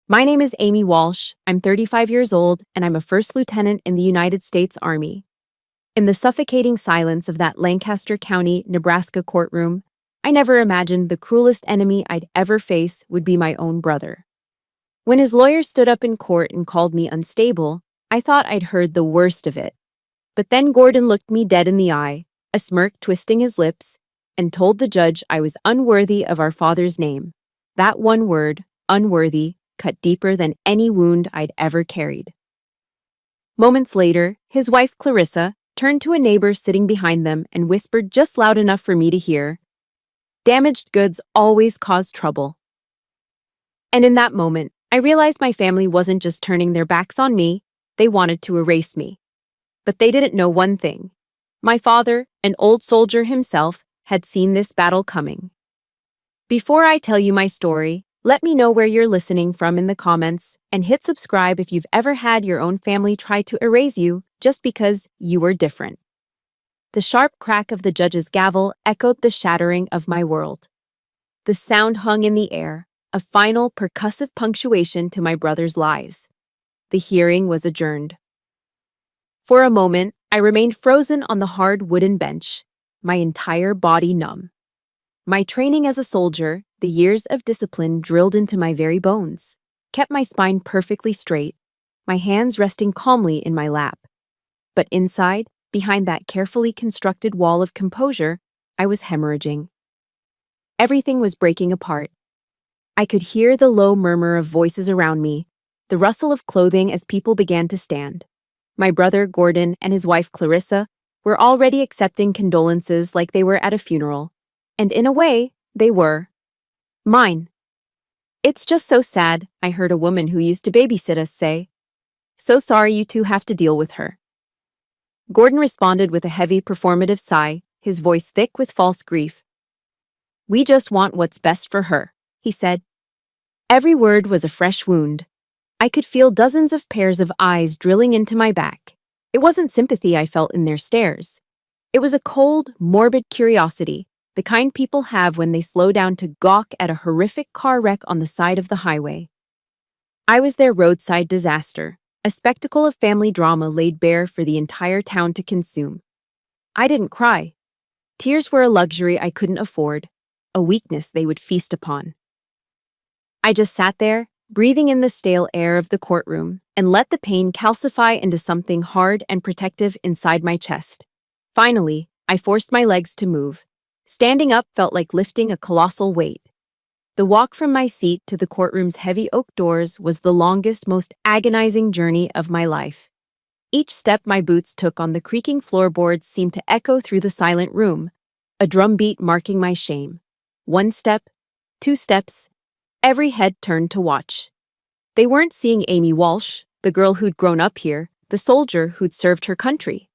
My name is Amy Walsh. I'm 35 years old, and I'm a first lieutenant in the United States Army. In the suffocating silence of that Lancaster County, Nebraska courtroom, I never imagined the cruelest enemy I'd ever face would be my own brother. When his lawyer stood up in court and called me unstable, I thought I'd heard the worst of it. But then Gordon looked me dead in the eye, a smirk twisting his lips, and told the judge I was unworthy of our father's name. That one word, unworthy, cut deeper than any wound I'd ever carried. Moments later, his wife Clarissa turned to a neighbor sitting behind them and whispered just loud enough for me to hear, "Damaged goods always cause trouble." And in that moment, I realized my family wasn't just turning their backs on me, they wanted to erase me. But they didn't know one thing. My father, an old soldier himself, had seen this battle coming. Before I tell you my story, let me know where you're listening from in the comments, and hit subscribe if you've ever had your own family try to erase you just because you were different. The sharp crack of the judge's gavel echoed the shattering of my world. The sound hung in the air, a final percussive punctuation to my brother's lies. The hearing was adjourned. For a moment, I remained frozen on the hard wooden bench, my entire body numb. My training as a soldier, the years of discipline drilled into my very bones, kept my spine perfectly straight, my hands resting calmly in my lap. But inside, behind that carefully constructed wall of composure, I was hemorrhaging. Everything was breaking apart. I could hear the low murmur of voices around me, the rustle of clothing as people began to stand. My brother Gordon and his wife Clarissa were already accepting condolences like they were at a funeral. And in a way, they were. Mine. "It's just so sad," I heard a woman who used to babysit us say. "So sorry you two have to deal with her." Gordon responded with a heavy performative sigh, his voice thick with false grief. "We just want what's best for her," he said. Every word was a fresh wound. I could feel dozens of pairs of eyes drilling into my back. It wasn't sympathy I felt in their stares. It was a cold, morbid curiosity, the kind people have when they slow down to gawk at a horrific car wreck on the side of the highway. I was their roadside disaster, a spectacle of family drama laid bare for the entire town to consume. I didn't cry. Tears were a luxury I couldn't afford, a weakness they would feast upon. I just sat there, breathing in the stale air of the courtroom, and let the pain calcify into something hard and protective inside my chest. Finally, I forced my legs to move. Standing up felt like lifting a colossal weight. The walk from my seat to the courtroom's heavy oak doors was the longest, most agonizing journey of my life. Each step my boots took on the creaking floorboards seemed to echo through the silent room, a drumbeat marking my shame. One step, two steps, every head turned to watch. They weren't seeing Amy Walsh, the girl who'd grown up here, the soldier who'd served her country.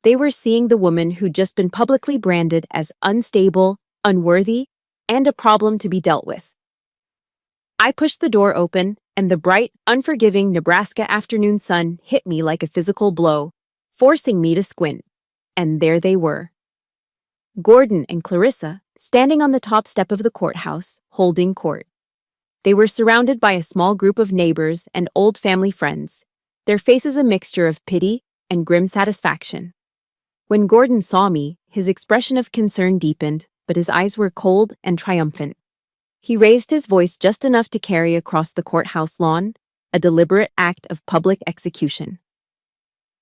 They were seeing the woman who'd just been publicly branded as unstable, unworthy, and a problem to be dealt with. I pushed the door open, and the bright, unforgiving Nebraska afternoon sun hit me like a physical blow, forcing me to squint. And there they were. Gordon and Clarissa, standing on the top step of the courthouse, holding court. They were surrounded by a small group of neighbors and old family friends, their faces a mixture of pity and grim satisfaction. When Gordon saw me, his expression of concern deepened, but his eyes were cold and triumphant. He raised his voice just enough to carry across the courthouse lawn, a deliberate act of public execution.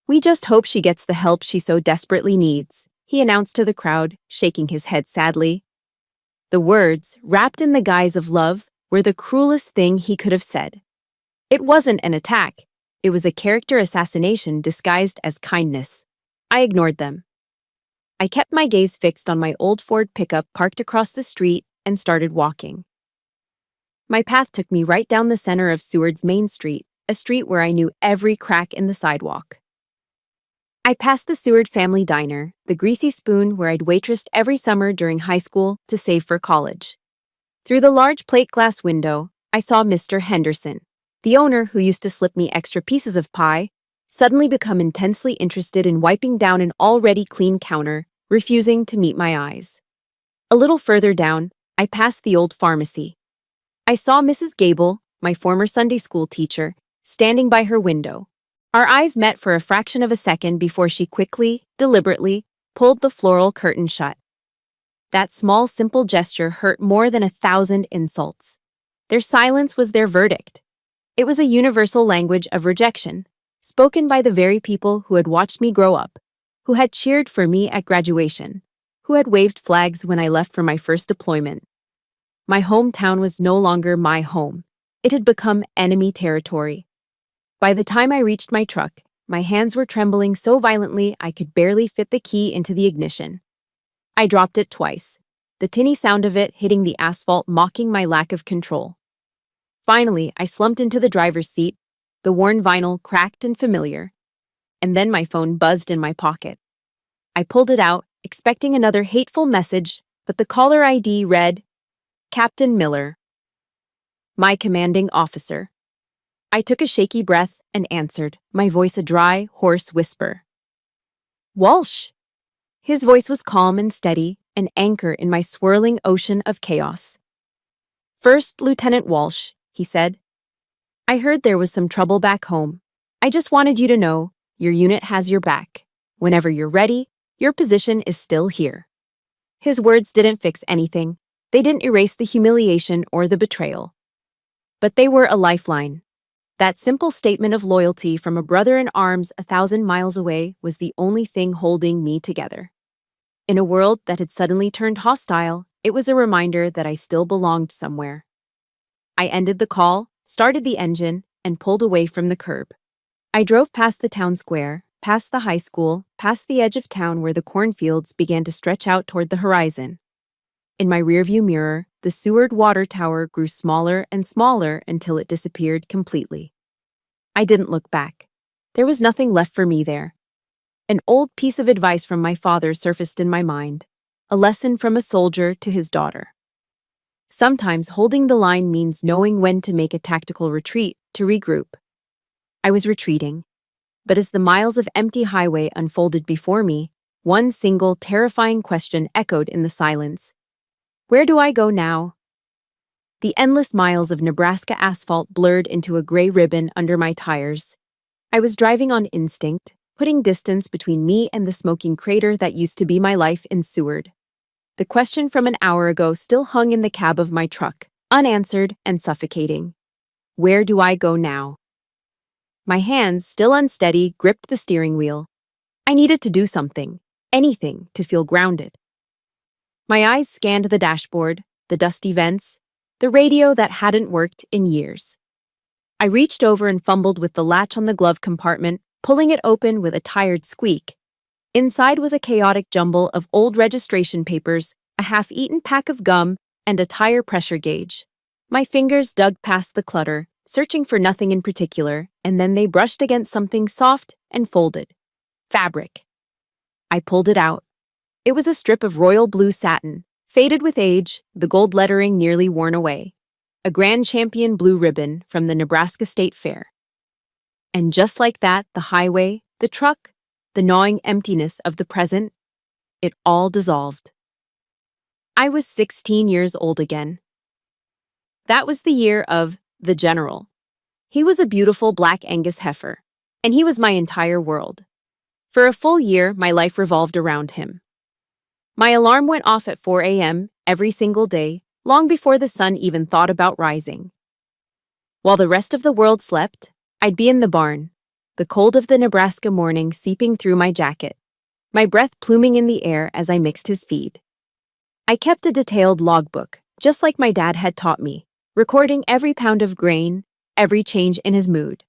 "We just hope she gets the help she so desperately needs," he announced to the crowd, shaking his head sadly. The words, wrapped in the guise of love, were the cruelest thing he could have said. It wasn't an attack. It was a character assassination disguised as kindness. I ignored them. I kept my gaze fixed on my old Ford pickup parked across the street and started walking. My path took me right down the center of Seward's Main Street, a street where I knew every crack in the sidewalk. I passed the Seward family diner, the greasy spoon where I'd waitressed every summer during high school to save for college. Through the large plate glass window, I saw Mr. Henderson, the owner who used to slip me extra pieces of pie, suddenly become intensely interested in wiping down an already clean counter, refusing to meet my eyes. A little further down, I passed the old pharmacy. I saw Mrs. Gable, my former Sunday school teacher, standing by her window. Our eyes met for a fraction of a second before she quickly, deliberately, pulled the floral curtain shut. That small, simple gesture hurt more than 1,000 insults. Their silence was their verdict. It was a universal language of rejection, spoken by the very people who had watched me grow up, who had cheered for me at graduation, who had waved flags when I left for my first deployment. My hometown was no longer my home. It had become enemy territory. By the time I reached my truck, my hands were trembling so violently I could barely fit the key into the ignition. I dropped it twice, the tinny sound of it hitting the asphalt mocking my lack of control. Finally, I slumped into the driver's seat, the worn vinyl cracked and familiar. And then my phone buzzed in my pocket. I pulled it out, expecting another hateful message, but the caller ID read, Captain Miller, my commanding officer. I took a shaky breath and answered, my voice a dry, hoarse whisper. Walsh! His voice was calm and steady, an anchor in my swirling ocean of chaos. First Lieutenant Walsh, he said. I heard there was some trouble back home. I just wanted you to know, your unit has your back. Whenever you're ready, your position is still here. His words didn't fix anything. They didn't erase the humiliation or the betrayal. But they were a lifeline. That simple statement of loyalty from a brother in arms 1,000 miles away was the only thing holding me together. In a world that had suddenly turned hostile, it was a reminder that I still belonged somewhere. I ended the call, started the engine, and pulled away from the curb. I drove past the town square, past the high school, past the edge of town where the cornfields began to stretch out toward the horizon. In my rearview mirror, the Seward water tower grew smaller and smaller until it disappeared completely. I didn't look back. There was nothing left for me there. An old piece of advice from my father surfaced in my mind, a lesson from a soldier to his daughter. Sometimes holding the line means knowing when to make a tactical retreat to regroup. I was retreating, but as the miles of empty highway unfolded before me, one single terrifying question echoed in the silence. Where do I go now? The endless miles of Nebraska asphalt blurred into a gray ribbon under my tires. I was driving on instinct, putting distance between me and the smoking crater that used to be my life in Seward. The question from an hour ago still hung in the cab of my truck, unanswered and suffocating. Where do I go now? My hands, still unsteady, gripped the steering wheel. I needed to do something, anything, to feel grounded. My eyes scanned the dashboard, the dusty vents, the radio that hadn't worked in years. I reached over and fumbled with the latch on the glove compartment, pulling it open with a tired squeak. Inside was a chaotic jumble of old registration papers, a half-eaten pack of gum, and a tire pressure gauge. My fingers dug past the clutter, searching for nothing in particular, and then they brushed against something soft and folded. Fabric. I pulled it out. It was a strip of royal blue satin, faded with age, the gold lettering nearly worn away. A Grand Champion blue ribbon from the Nebraska State Fair. And just like that, the highway, the truck, the gnawing emptiness of the present, it all dissolved. I was 16 years old again. That was the year of the General. He was a beautiful black Angus heifer, and he was my entire world. For a full year, my life revolved around him. My alarm went off at 4 a.m. every single day, long before the sun even thought about rising. While the rest of the world slept, I'd be in the barn, the cold of the Nebraska morning seeping through my jacket, my breath pluming in the air as I mixed his feed. I kept a detailed logbook, just like my dad had taught me, recording every pound of grain, every change in his mood.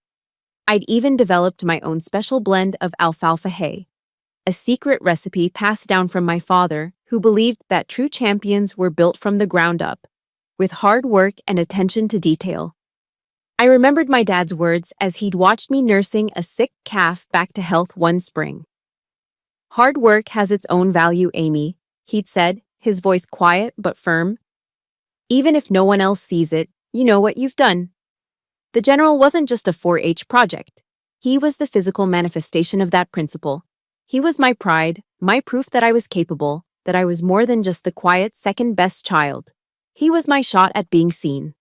I'd even developed my own special blend of alfalfa hay, a secret recipe passed down from my father, who believed that true champions were built from the ground up, with hard work and attention to detail. I remembered my dad's words as he'd watched me nursing a sick calf back to health one spring. Hard work has its own value, Amy, he'd said, his voice quiet but firm. Even if no one else sees it, you know what you've done. The General wasn't just a 4-H project. He was the physical manifestation of that principle. He was my pride, my proof that I was capable, that I was more than just the quiet second-best child. He was my shot at being seen.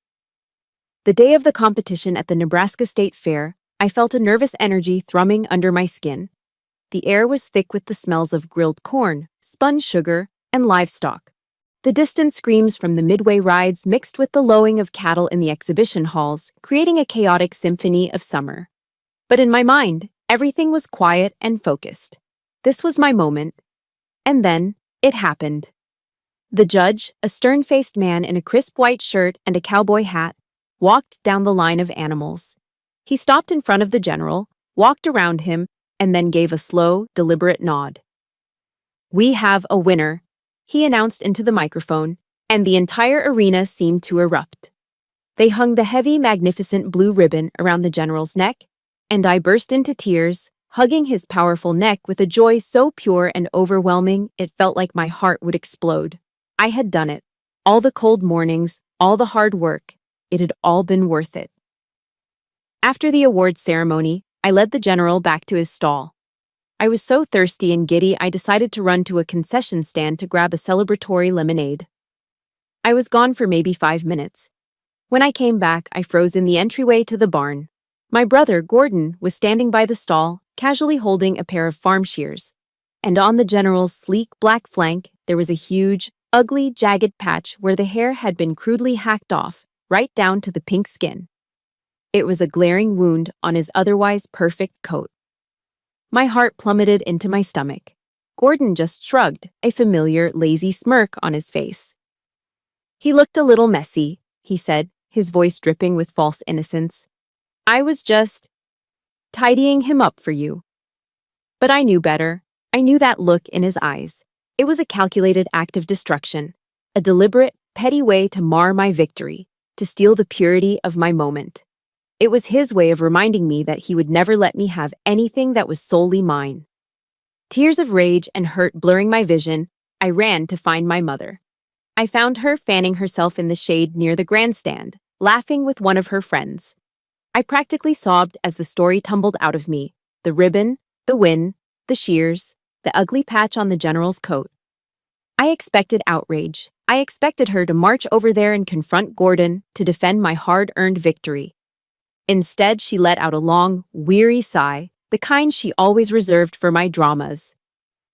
The day of the competition at the Nebraska State Fair, I felt a nervous energy thrumming under my skin. The air was thick with the smells of grilled corn, spun sugar, and livestock. The distant screams from the midway rides mixed with the lowing of cattle in the exhibition halls, creating a chaotic symphony of summer. But in my mind, everything was quiet and focused. This was my moment. And then, it happened. The judge, a stern-faced man in a crisp white shirt and a cowboy hat, walked down the line of animals. He stopped in front of the general, walked around him, and then gave a slow, deliberate nod. "We have a winner," he announced into the microphone, and the entire arena seemed to erupt. They hung the heavy, magnificent blue ribbon around the general's neck, and I burst into tears, hugging his powerful neck with a joy so pure and overwhelming it felt like my heart would explode. I had done it. All the cold mornings, all the hard work, it had all been worth it. After the awards ceremony, I led the general back to his stall. I was so thirsty and giddy I decided to run to a concession stand to grab a celebratory lemonade. I was gone for maybe 5 minutes. When I came back, I froze in the entryway to the barn. My brother, Gordon, was standing by the stall, casually holding a pair of farm shears. And on the general's sleek black flank, there was a huge, ugly, jagged patch where the hair had been crudely hacked off, right down to the pink skin. It was a glaring wound on his otherwise perfect coat. My heart plummeted into my stomach. Gordon just shrugged, a familiar, lazy smirk on his face. "He looked a little messy," he said, his voice dripping with false innocence. "I was just tidying him up for you." But I knew better. I knew that look in his eyes. It was a calculated act of destruction, a deliberate, petty way to mar my victory, to steal the purity of my moment. It was his way of reminding me that he would never let me have anything that was solely mine. Tears of rage and hurt blurring my vision, I ran to find my mother. I found her fanning herself in the shade near the grandstand, laughing with one of her friends. I practically sobbed as the story tumbled out of me: the ribbon, the win, the shears, the ugly patch on the general's coat. I expected outrage. I expected her to march over there and confront Gordon to defend my hard-earned victory. Instead, she let out a long, weary sigh, the kind she always reserved for my dramas.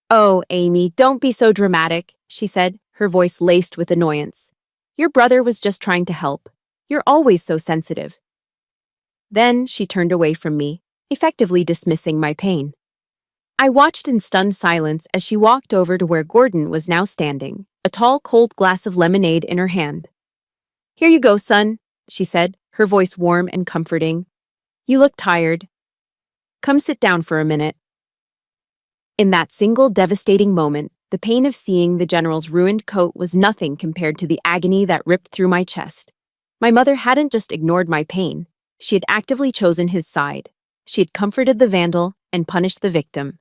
"Oh, Amy, don't be so dramatic," she said, her voice laced with annoyance. "Your brother was just trying to help. You're always so sensitive." Then she turned away from me, effectively dismissing my pain. I watched in stunned silence as she walked over to where Gordon was now standing, a tall, cold glass of lemonade in her hand. "Here you go, son," she said, her voice warm and comforting. "You look tired. Come sit down for a minute." In that single devastating moment, the pain of seeing the general's ruined coat was nothing compared to the agony that ripped through my chest. My mother hadn't just ignored my pain. She had actively chosen his side. She had comforted the vandal and punished the victim.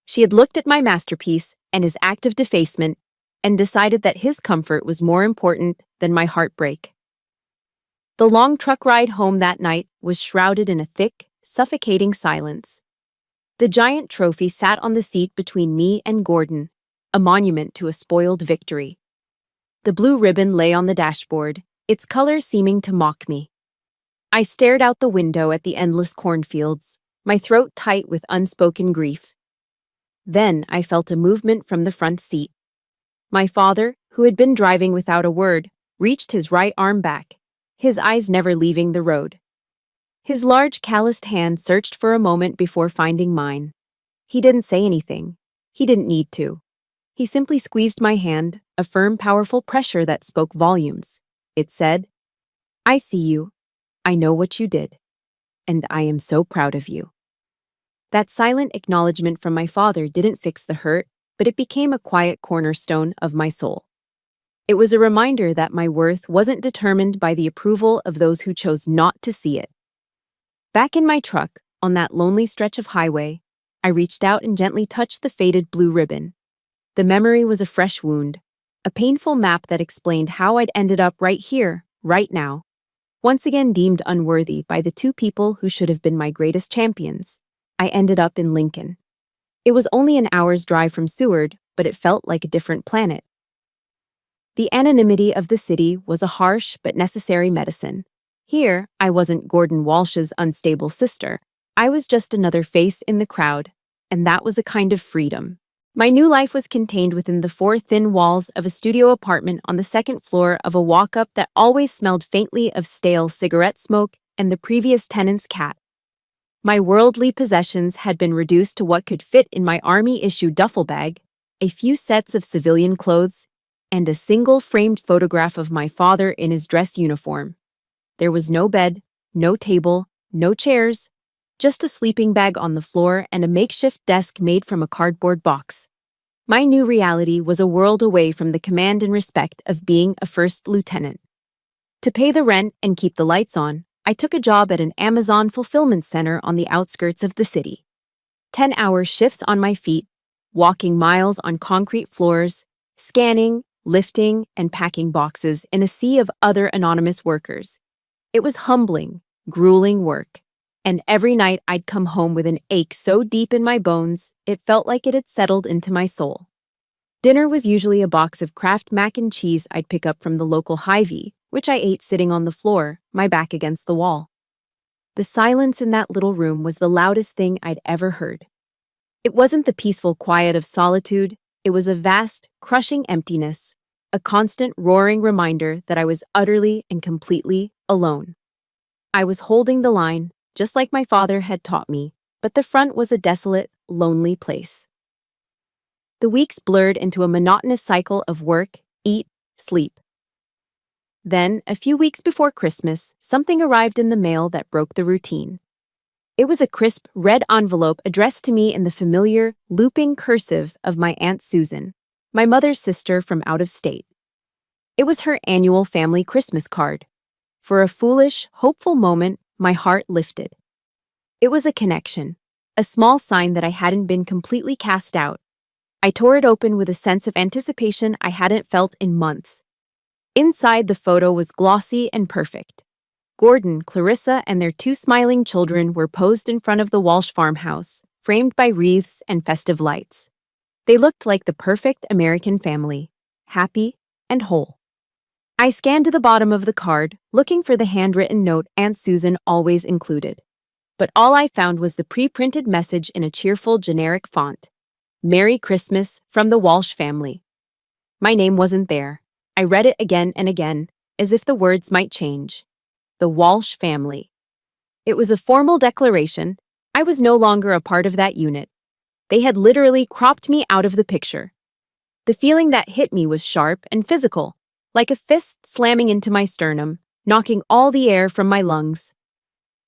She had looked at my masterpiece and his act of defacement and decided that his comfort was more important than my heartbreak. The long truck ride home that night was shrouded in a thick, suffocating silence. The giant trophy sat on the seat between me and Gordon, a monument to a spoiled victory. The blue ribbon lay on the dashboard, its color seeming to mock me. I stared out the window at the endless cornfields, my throat tight with unspoken grief. Then I felt a movement from the front seat. My father, who had been driving without a word, reached his right arm back, his eyes never leaving the road. His large, calloused hand searched for a moment before finding mine. He didn't say anything. He didn't need to. He simply squeezed my hand, a firm, powerful pressure that spoke volumes. It said, "I see you. I know what you did. And I am so proud of you." That silent acknowledgement from my father didn't fix the hurt, but it became a quiet cornerstone of my soul. It was a reminder that my worth wasn't determined by the approval of those who chose not to see it. Back in my truck, on that lonely stretch of highway, I reached out and gently touched the faded blue ribbon. The memory was a fresh wound, a painful map that explained how I'd ended up right here, right now, once again deemed unworthy by the two people who should have been my greatest champions. I ended up in Lincoln. It was only an hour's drive from Seward, but it felt like a different planet. The anonymity of the city was a harsh but necessary medicine. Here, I wasn't Gordon Walsh's unstable sister. I was just another face in the crowd, and that was a kind of freedom. My new life was contained within the four thin walls of a studio apartment on the second floor of a walk-up that always smelled faintly of stale cigarette smoke and the previous tenant's cat. My worldly possessions had been reduced to what could fit in my army-issue duffel bag, a few sets of civilian clothes, and a single framed photograph of my father in his dress uniform. There was no bed, no table, no chairs, just a sleeping bag on the floor and a makeshift desk made from a cardboard box. My new reality was a world away from the command and respect of being a first lieutenant. To pay the rent and keep the lights on, I took a job at an Amazon fulfillment center on the outskirts of the city. 10-hour shifts on my feet, walking miles on concrete floors, scanning, lifting, and packing boxes in a sea of other anonymous workers. It was humbling, grueling work, and every night I'd come home with an ache so deep in my bones, it felt like it had settled into my soul. Dinner was usually a box of Kraft mac and cheese I'd pick up from the local Hy-Vee, which I ate sitting on the floor, my back against the wall. The silence in that little room was the loudest thing I'd ever heard. It wasn't the peaceful quiet of solitude, it was a vast, crushing emptiness, a constant roaring reminder that I was utterly and completely alone. I was holding the line, just like my father had taught me, but the front was a desolate, lonely place. The weeks blurred into a monotonous cycle of work, eat, sleep. Then, a few weeks before Christmas, something arrived in the mail that broke the routine. It was a crisp, red envelope addressed to me in the familiar, looping cursive of my Aunt Susan, my mother's sister from out of state. It was her annual family Christmas card. For a foolish, hopeful moment, my heart lifted. It was a connection, a small sign that I hadn't been completely cast out. I tore it open with a sense of anticipation I hadn't felt in months. Inside, the photo was glossy and perfect. Gordon, Clarissa, and their two smiling children were posed in front of the Walsh farmhouse, framed by wreaths and festive lights. They looked like the perfect American family, happy and whole. I scanned to the bottom of the card, looking for the handwritten note Aunt Susan always included. But all I found was the pre-printed message in a cheerful, generic font. Merry Christmas from the Walsh family. My name wasn't there. I read it again and again, as if the words might change. The Walsh family. It was a formal declaration. I was no longer a part of that unit. They had literally cropped me out of the picture. The feeling that hit me was sharp and physical, like a fist slamming into my sternum, knocking all the air from my lungs.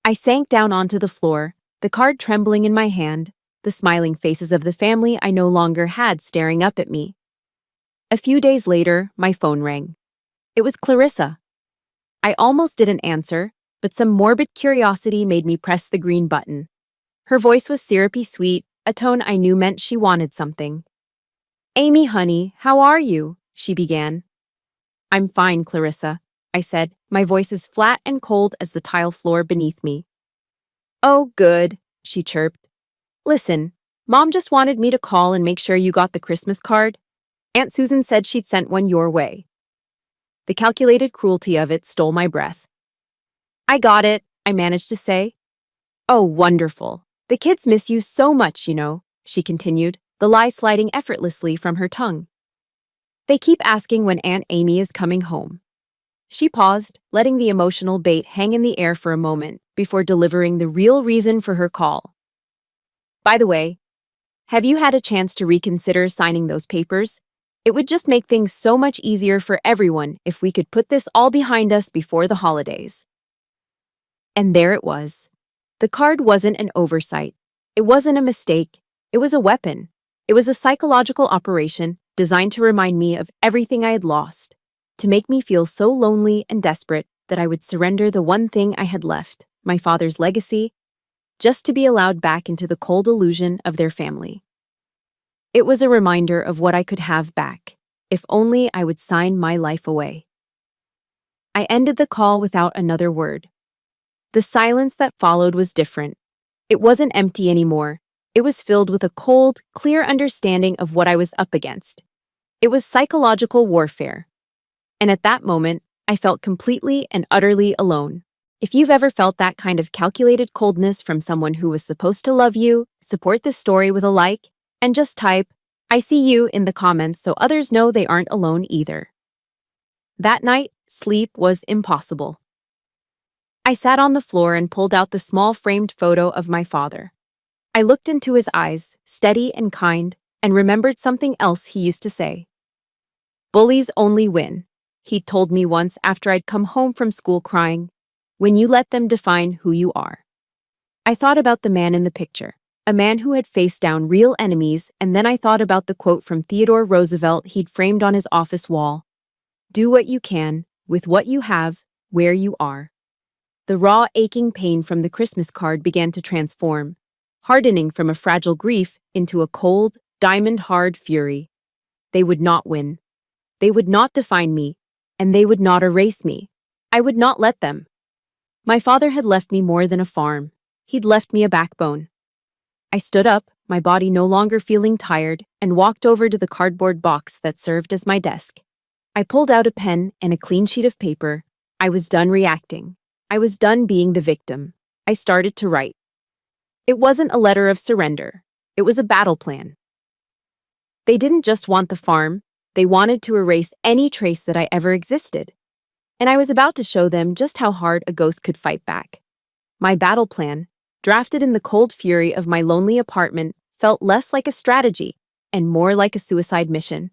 I sank down onto the floor, the card trembling in my hand, the smiling faces of the family I no longer had staring up at me. A few days later, my phone rang. It was Clarissa. I almost didn't answer, but some morbid curiosity made me press the green button. Her voice was syrupy sweet, a tone I knew meant she wanted something. "Amy, honey, how are you?" she began. "I'm fine, Clarissa," I said, my voice as flat and cold as the tile floor beneath me. "Oh, good," she chirped. "Listen, Mom just wanted me to call and make sure you got the Christmas card. Aunt Susan said she'd sent one your way." The calculated cruelty of it stole my breath. "I got it," I managed to say. "Oh, wonderful. The kids miss you so much, you know," she continued, the lie sliding effortlessly from her tongue. "They keep asking when Aunt Amy is coming home." She paused, letting the emotional bait hang in the air for a moment before delivering the real reason for her call. "By the way, have you had a chance to reconsider signing those papers? It would just make things so much easier for everyone if we could put this all behind us before the holidays." And there it was. The card wasn't an oversight. It wasn't a mistake. It was a weapon. It was a psychological operation designed to remind me of everything I had lost, to make me feel so lonely and desperate that I would surrender the one thing I had left, my father's legacy, just to be allowed back into the cold illusion of their family. It was a reminder of what I could have back, if only I would sign my life away. I ended the call without another word. The silence that followed was different. It wasn't empty anymore. It was filled with a cold, clear understanding of what I was up against. It was psychological warfare. And at that moment, I felt completely and utterly alone. If you've ever felt that kind of calculated coldness from someone who was supposed to love you, support this story with a like, and just type, "I see you" in the comments so others know they aren't alone either. That night, sleep was impossible. I sat on the floor and pulled out the small framed photo of my father. I looked into his eyes, steady and kind, and remembered something else he used to say. "Bullies only win," he'd told me once after I'd come home from school crying, "when you let them define who you are." I thought about the man in the picture, a man who had faced down real enemies, and then I thought about the quote from Theodore Roosevelt he'd framed on his office wall: "Do what you can, with what you have, where you are." The raw, aching pain from the Christmas card began to transform, hardening from a fragile grief into a cold, diamond-hard fury. They would not win. They would not define me, and they would not erase me. I would not let them. My father had left me more than a farm. He'd left me a backbone. I stood up, my body no longer feeling tired, and walked over to the cardboard box that served as my desk. I pulled out a pen and a clean sheet of paper. I was done reacting. I was done being the victim. I started to write. It wasn't a letter of surrender. It was a battle plan. They didn't just want the farm. They wanted to erase any trace that I ever existed. And I was about to show them just how hard a ghost could fight back. My battle plan, drafted in the cold fury of my lonely apartment, felt less like a strategy and more like a suicide mission.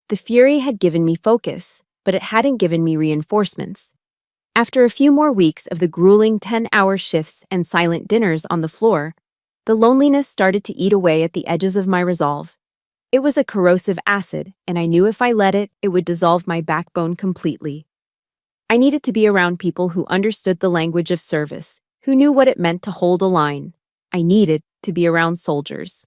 The fury had given me focus, but it hadn't given me reinforcements. After a few more weeks of the grueling 10-hour shifts and silent dinners on the floor, the loneliness started to eat away at the edges of my resolve. It was a corrosive acid, and I knew if I let it, it would dissolve my backbone completely. I needed to be around people who understood the language of service, who knew what it meant to hold a line. I needed to be around soldiers.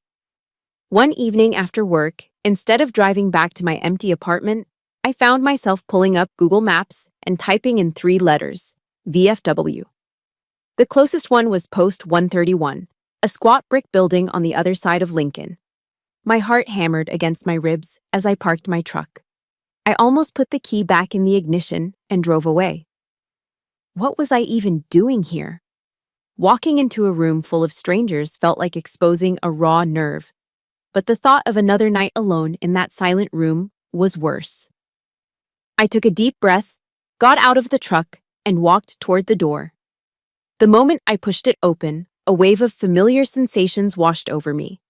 One evening after work, instead of driving back to my empty apartment, I found myself pulling up Google Maps and typing in 3 letters, VFW. The closest one was Post 131, a squat brick building on the other side of Lincoln. My heart hammered against my ribs as I parked my truck. I almost put the key back in the ignition and drove away. What was I even doing here? Walking into a room full of strangers felt like exposing a raw nerve. But the thought of another night alone in that silent room was worse. I took a deep breath, got out of the truck, and walked toward the door. The moment I pushed it open, a wave of familiar sensations washed over me.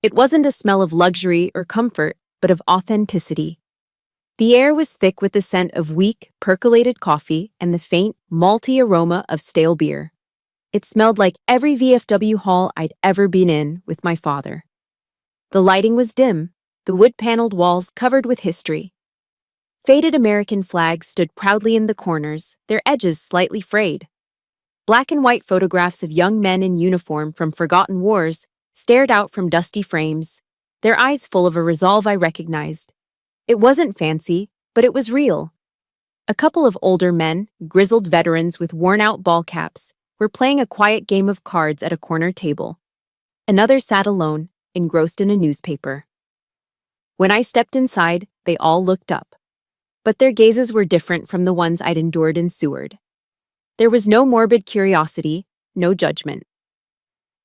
It wasn't a smell of luxury or comfort, but of authenticity. The air was thick with the scent of weak, percolated coffee and the faint, malty aroma of stale beer. It smelled like every VFW hall I'd ever been in with my father. The lighting was dim, the wood-paneled walls covered with history. Faded American flags stood proudly in the corners, their edges slightly frayed. Black and white photographs of young men in uniform from forgotten wars stared out from dusty frames, their eyes full of a resolve I recognized. It wasn't fancy, but it was real. A couple of older men, grizzled veterans with worn-out ball caps, were playing a quiet game of cards at a corner table. Another sat alone, engrossed in a newspaper. When I stepped inside, they all looked up. But their gazes were different from the ones I'd endured in Seward. There was no morbid curiosity, no judgment.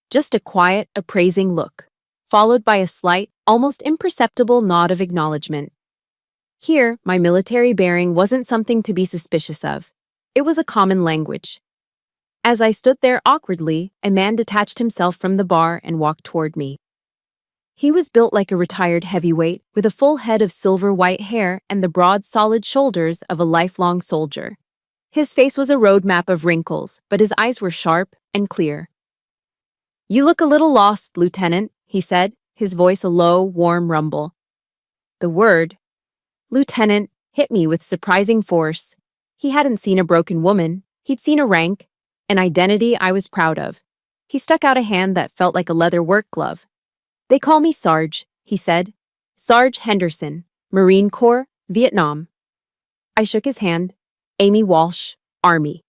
Just a quiet, appraising look, followed by a slight, almost imperceptible nod of acknowledgement. Here, my military bearing wasn't something to be suspicious of. It was a common language. As I stood there awkwardly, a man detached himself from the bar and walked toward me. He was built like a retired heavyweight, with a full head of silver-white hair and the broad, solid shoulders of a lifelong soldier. His face was a roadmap of wrinkles, but his eyes were sharp and clear. "You look a little lost, Lieutenant," he said, his voice a low, warm rumble. The word, Lieutenant, hit me with surprising force. He hadn't seen a broken woman. He'd seen a rank, an identity I was proud of. He stuck out a hand that felt like a leather work glove. "They call me Sarge," he said. "Sarge Henderson, Marine Corps, Vietnam." I shook his hand. "Amy Walsh, Army."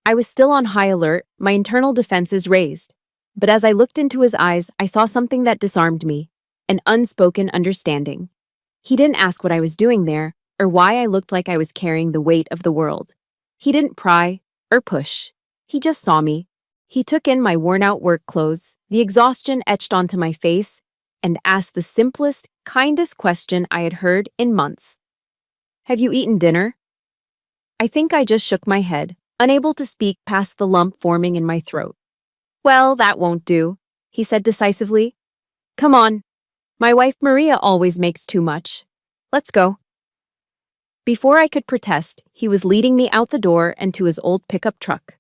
I was still on high alert, my internal defenses raised. But as I looked into his eyes, I saw something that disarmed me, an unspoken understanding. He didn't ask what I was doing there, or why I looked like I was carrying the weight of the world. He didn't pry, or push. He just saw me. He took in my worn-out work clothes, the exhaustion etched onto my face, and asked the simplest, kindest question I had heard in months. Have you eaten dinner? I think I just shook my head, unable to speak past the lump forming in my throat. Well, that won't do, he said decisively. Come on. My wife Maria always makes too much. Let's go. Before I could protest, he was leading me out the door and to his old pickup truck.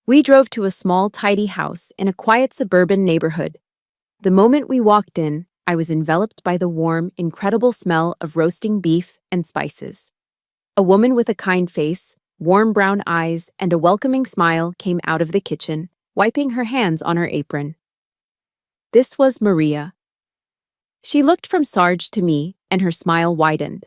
We drove to a small, tidy house in a quiet suburban neighborhood. The moment we walked in, I was enveloped by the warm, incredible smell of roasting beef and spices. A woman with a kind face, warm brown eyes, and a welcoming smile came out of the kitchen, wiping her hands on her apron. This was Maria. She looked from Sarge to me, and her smile widened.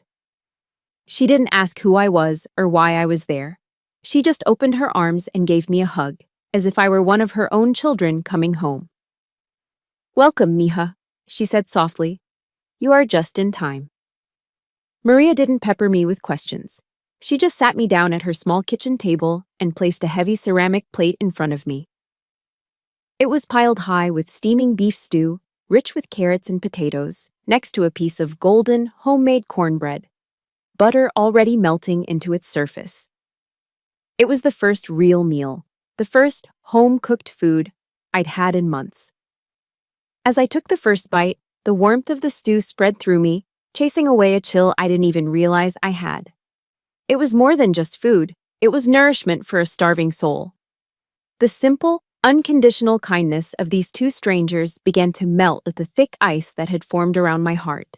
She didn't ask who I was or why I was there. She just opened her arms and gave me a hug, as if I were one of her own children coming home. Welcome, mija, she said softly. You are just in time. Maria didn't pepper me with questions. She just sat me down at her small kitchen table and placed a heavy ceramic plate in front of me. It was piled high with steaming beef stew, rich with carrots and potatoes, next to a piece of golden, homemade cornbread, butter already melting into its surface. It was the first real meal, the first home-cooked food I'd had in months. As I took the first bite, the warmth of the stew spread through me, chasing away a chill I didn't even realize I had. It was more than just food, it was nourishment for a starving soul. The simple, unconditional kindness of these two strangers began to melt at the thick ice that had formed around my heart.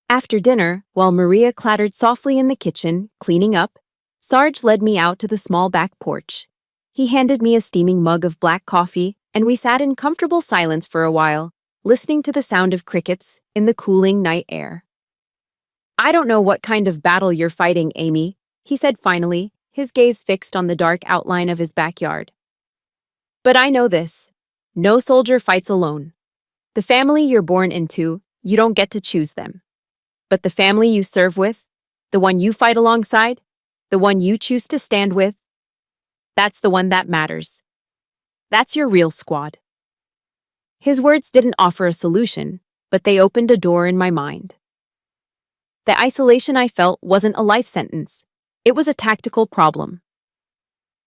After dinner, while Maria clattered softly in the kitchen, cleaning up, Sarge led me out to the small back porch. He handed me a steaming mug of black coffee, and we sat in comfortable silence for a while, listening to the sound of crickets in the cooling night air. I don't know what kind of battle you're fighting, Amy, he said finally, his gaze fixed on the dark outline of his backyard. But I know this. No soldier fights alone. The family you're born into, you don't get to choose them. But the family you serve with, the one you fight alongside, the one you choose to stand with, that's the one that matters. That's your real squad. His words didn't offer a solution, but they opened a door in my mind. The isolation I felt wasn't a life sentence. It was a tactical problem.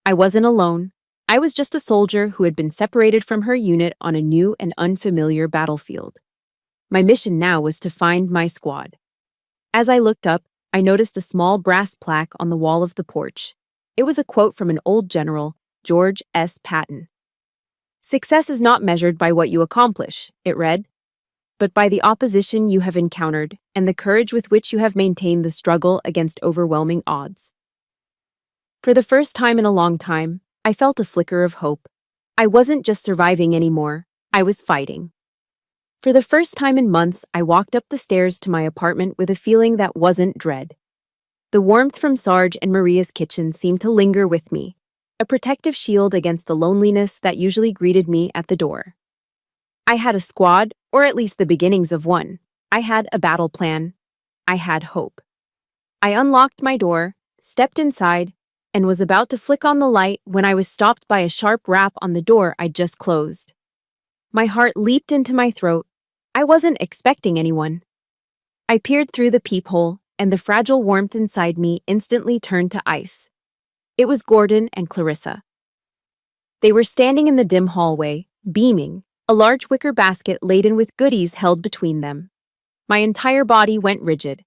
I wasn't alone. I was just a soldier who had been separated from her unit on a new and unfamiliar battlefield. My mission now was to find my squad. As I looked up, I noticed a small brass plaque on the wall of the porch. It was a quote from an old general, George S. Patton. Success is not measured by what you accomplish, it read, but by the opposition you have encountered and the courage with which you have maintained the struggle against overwhelming odds. For the first time in a long time, I felt a flicker of hope. I wasn't just surviving anymore, I was fighting. For the first time in months, I walked up the stairs to my apartment with a feeling that wasn't dread. The warmth from Sarge and Maria's kitchen seemed to linger with me, a protective shield against the loneliness that usually greeted me at the door. I had a squad, or at least the beginnings of one. I had a battle plan. I had hope. I unlocked my door, stepped inside, and was about to flick on the light when I was stopped by a sharp rap on the door I'd just closed. My heart leaped into my throat. I wasn't expecting anyone. I peered through the peephole, and the fragile warmth inside me instantly turned to ice. It was Gordon and Clarissa. They were standing in the dim hallway, beaming, a large wicker basket laden with goodies held between them. My entire body went rigid.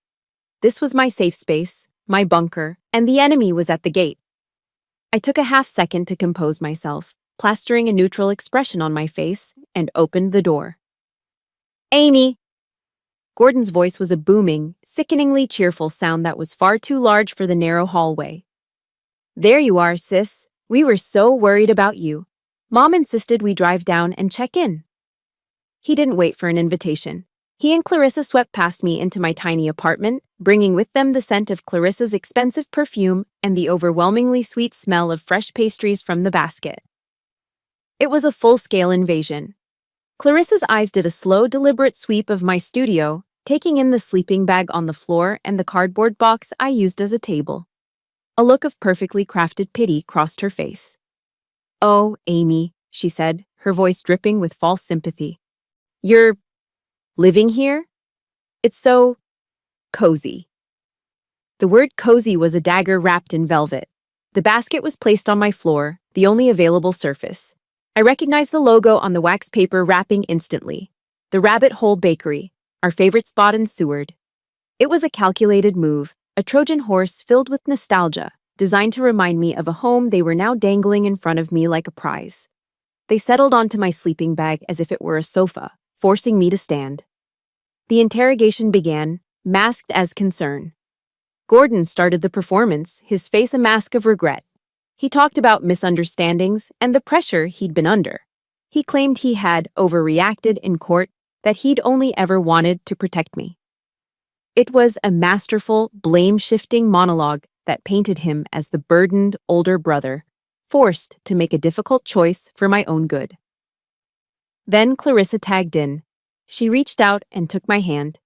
This was my safe space, my bunker, and the enemy was at the gate. I took a half-second to compose myself, plastering a neutral expression on my face, and opened the door. Amy! Gordon's voice was a booming, sickeningly cheerful sound that was far too large for the narrow hallway. There you are, sis. We were so worried about you. Mom insisted we drive down and check in. He didn't wait for an invitation. He and Clarissa swept past me into my tiny apartment, bringing with them the scent of Clarissa's expensive perfume and the overwhelmingly sweet smell of fresh pastries from the basket. It was a full-scale invasion. Clarissa's eyes did a slow, deliberate sweep of my studio, taking in the sleeping bag on the floor and the cardboard box I used as a table. A look of perfectly crafted pity crossed her face. "Oh, Amy," she said, her voice dripping with false sympathy. "You're living here? It's so cozy." The word cozy was a dagger wrapped in velvet. The basket was placed on my floor, the only available surface. I recognized the logo on the wax paper wrapping instantly. The Rabbit Hole Bakery, our favorite spot in Seward. It was a calculated move, a Trojan horse filled with nostalgia, designed to remind me of a home they were now dangling in front of me like a prize. They settled onto my sleeping bag as if it were a sofa, forcing me to stand. The interrogation began, masked as concern. Gordon started the performance, his face a mask of regret. He talked about misunderstandings and the pressure he'd been under. He claimed he had overreacted in court, that he'd only ever wanted to protect me. It was a masterful, blame-shifting monologue that painted him as the burdened older brother, forced to make a difficult choice for my own good. Then Clarissa tagged in. She reached out and took my hand.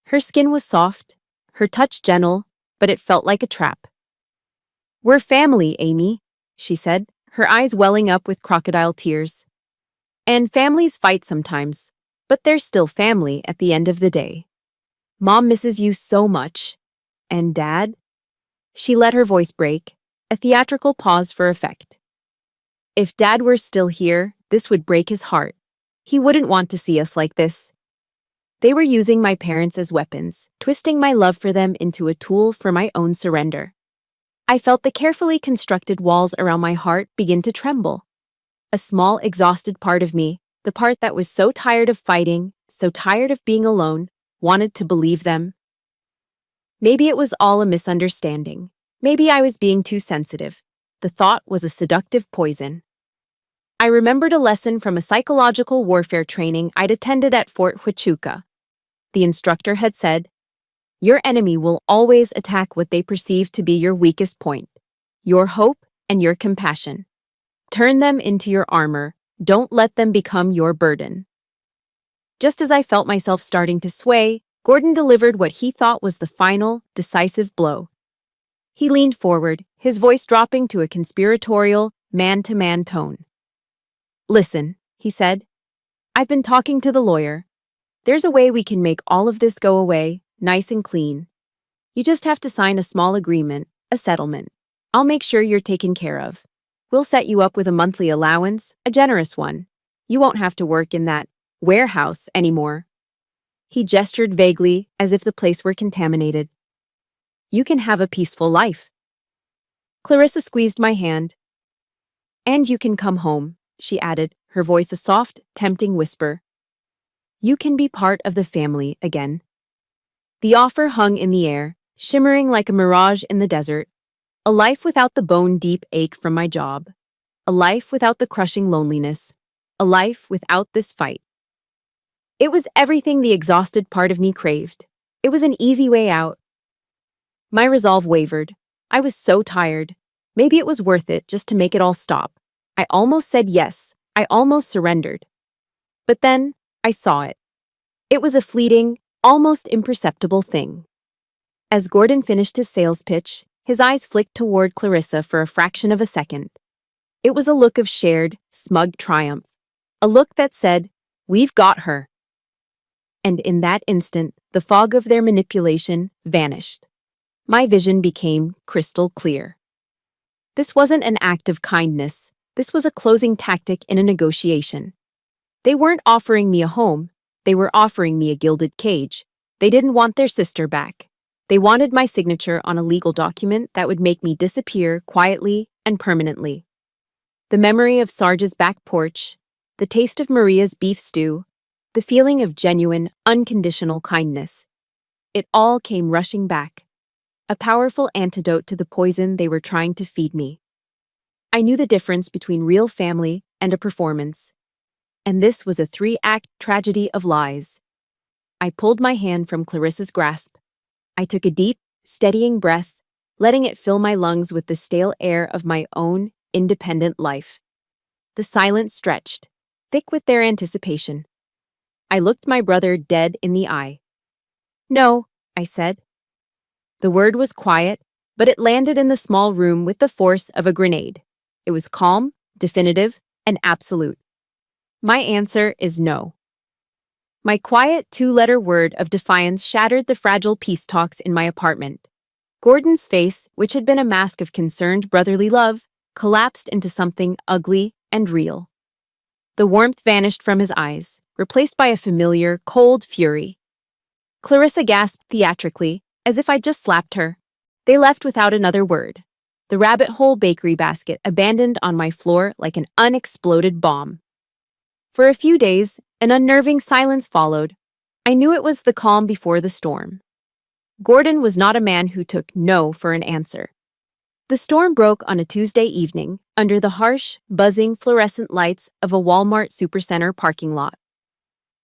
Her skin was soft, her touch gentle, but it felt like a trap. "We're family, Amy," she said, her eyes welling up with crocodile tears. "And families fight sometimes, but they're still family at the end of the day. Mom misses you so much. And Dad?" She let her voice break, a theatrical pause for effect. "If Dad were still here, this would break his heart. He wouldn't want to see us like this." They were using my parents as weapons, twisting my love for them into a tool for my own surrender. I felt the carefully constructed walls around my heart begin to tremble. A small, exhausted part of me, the part that was so tired of fighting, so tired of being alone, wanted to believe them. Maybe it was all a misunderstanding. Maybe I was being too sensitive. The thought was a seductive poison. I remembered a lesson from a psychological warfare training I'd attended at Fort Huachuca. The instructor had said, "Your enemy will always attack what they perceive to be your weakest point, your hope and your compassion. Turn them into your armor. Don't let them become your burden." Just as I felt myself starting to sway, Gordon delivered what he thought was the final, decisive blow. He leaned forward, his voice dropping to a conspiratorial, man-to-man tone. "Listen," he said. "I've been talking to the lawyer. There's a way we can make all of this go away, nice and clean. You just have to sign a small agreement, a settlement. I'll make sure you're taken care of. We'll set you up with a monthly allowance, a generous one. You won't have to work in that warehouse anymore." He gestured vaguely, as if the place were contaminated. "You can have a peaceful life." Clarissa squeezed my hand. "And you can come home," she added, her voice a soft, tempting whisper. "You can be part of the family again." The offer hung in the air, shimmering like a mirage in the desert. A life without the bone-deep ache from my job. A life without the crushing loneliness. A life without this fight. It was everything the exhausted part of me craved. It was an easy way out. My resolve wavered. I was so tired. Maybe it was worth it just to make it all stop. I almost said yes. I almost surrendered. But then, I saw it. It was a fleeting, almost imperceptible thing. As Gordon finished his sales pitch, his eyes flicked toward Clarissa for a fraction of a second. It was a look of shared, smug triumph. A look that said, "We've got her." And in that instant, the fog of their manipulation vanished. My vision became crystal clear. This wasn't an act of kindness. This was a closing tactic in a negotiation. They weren't offering me a home. They were offering me a gilded cage. They didn't want their sister back. They wanted my signature on a legal document that would make me disappear quietly and permanently. The memory of Sarge's back porch, the taste of Maria's beef stew, the feeling of genuine, unconditional kindness. It all came rushing back. A powerful antidote to the poison they were trying to feed me. I knew the difference between real family and a performance. And this was a 3-act tragedy of lies. I pulled my hand from Clarissa's grasp. I took a deep, steadying breath, letting it fill my lungs with the stale air of my own independent life. The silence stretched, thick with their anticipation. I looked my brother dead in the eye. "No," I said. The word was quiet, but it landed in the small room with the force of a grenade. It was calm, definitive, and absolute. My answer is no. My quiet two-letter word of defiance shattered the fragile peace talks in my apartment. Gordon's face, which had been a mask of concerned brotherly love, collapsed into something ugly and real. The warmth vanished from his eyes, replaced by a familiar, cold fury. Clarissa gasped theatrically, as if I'd just slapped her. They left without another word. The rabbit hole bakery basket abandoned on my floor like an unexploded bomb. For a few days, an unnerving silence followed. I knew it was the calm before the storm. Gordon was not a man who took no for an answer. The storm broke on a Tuesday evening under the harsh, buzzing fluorescent lights of a Walmart supercenter parking lot.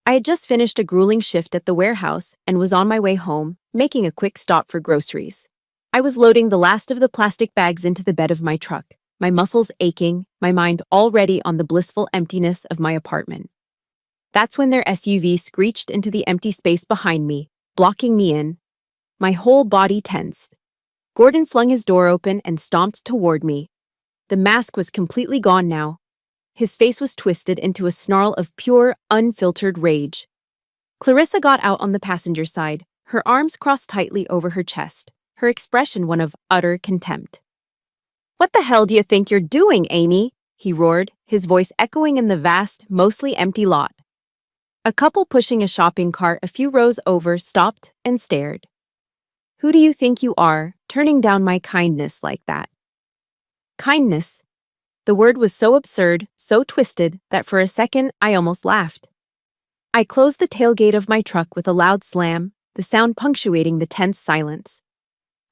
I had just finished a grueling shift at the warehouse and was on my way home, making a quick stop for groceries. I was loading the last of the plastic bags into the bed of my truck, my muscles aching, my mind already on the blissful emptiness of my apartment. That's when their SUV screeched into the empty space behind me, blocking me in. My whole body tensed. Gordon flung his door open and stomped toward me. The mask was completely gone now. His face was twisted into a snarl of pure, unfiltered rage. Clarissa got out on the passenger side, her arms crossed tightly over her chest, her expression one of utter contempt. "What the hell do you think you're doing, Amy?" he roared, his voice echoing in the vast, mostly empty lot. A couple pushing a shopping cart a few rows over stopped and stared. "Who do you think you are, turning down my kindness like that?" Kindness? The word was so absurd, so twisted, that for a second I almost laughed. I closed the tailgate of my truck with a loud slam, the sound punctuating the tense silence.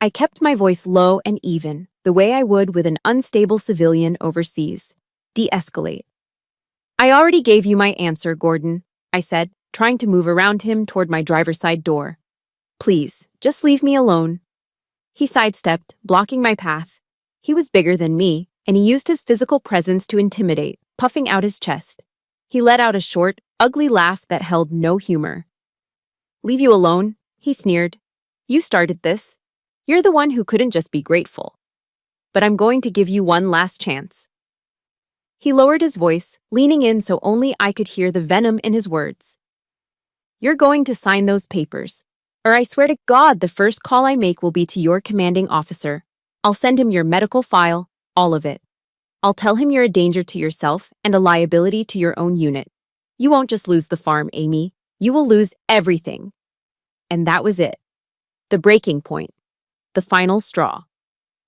I kept my voice low and even, the way I would with an unstable civilian overseas. De-escalate. "I already gave you my answer, Gordon," I said, trying to move around him toward my driver's side door. "Please, just leave me alone." He sidestepped, blocking my path. He was bigger than me, and he used his physical presence to intimidate, puffing out his chest. He let out a short, ugly laugh that held no humor. "Leave you alone?" he sneered. "You started this. You're the one who couldn't just be grateful. But I'm going to give you one last chance." He lowered his voice, leaning in so only I could hear the venom in his words. "You're going to sign those papers, or I swear to God the first call I make will be to your commanding officer. I'll send him your medical file, all of it. I'll tell him you're a danger to yourself and a liability to your own unit. You won't just lose the farm, Amy. You will lose everything." And that was it. The breaking point. The final straw.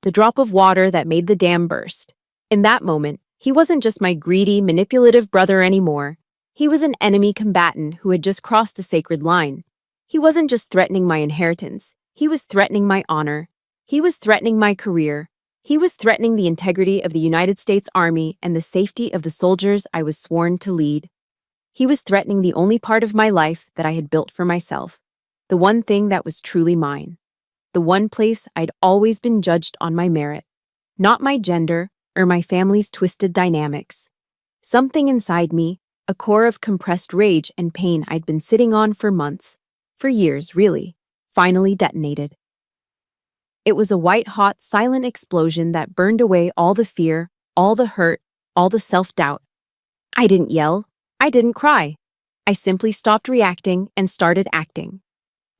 The drop of water that made the dam burst. In that moment, he wasn't just my greedy, manipulative brother anymore. He was an enemy combatant who had just crossed a sacred line. He wasn't just threatening my inheritance. He was threatening my honor. He was threatening my career. He was threatening the integrity of the United States Army and the safety of the soldiers I was sworn to lead. He was threatening the only part of my life that I had built for myself, the one thing that was truly mine, the one place I'd always been judged on my merit, not my gender or my family's twisted dynamics. Something inside me, a core of compressed rage and pain I'd been sitting on for months, for years really, finally detonated. It was a white-hot, silent explosion that burned away all the fear, all the hurt, all the self-doubt. I didn't yell. I didn't cry. I simply stopped reacting and started acting.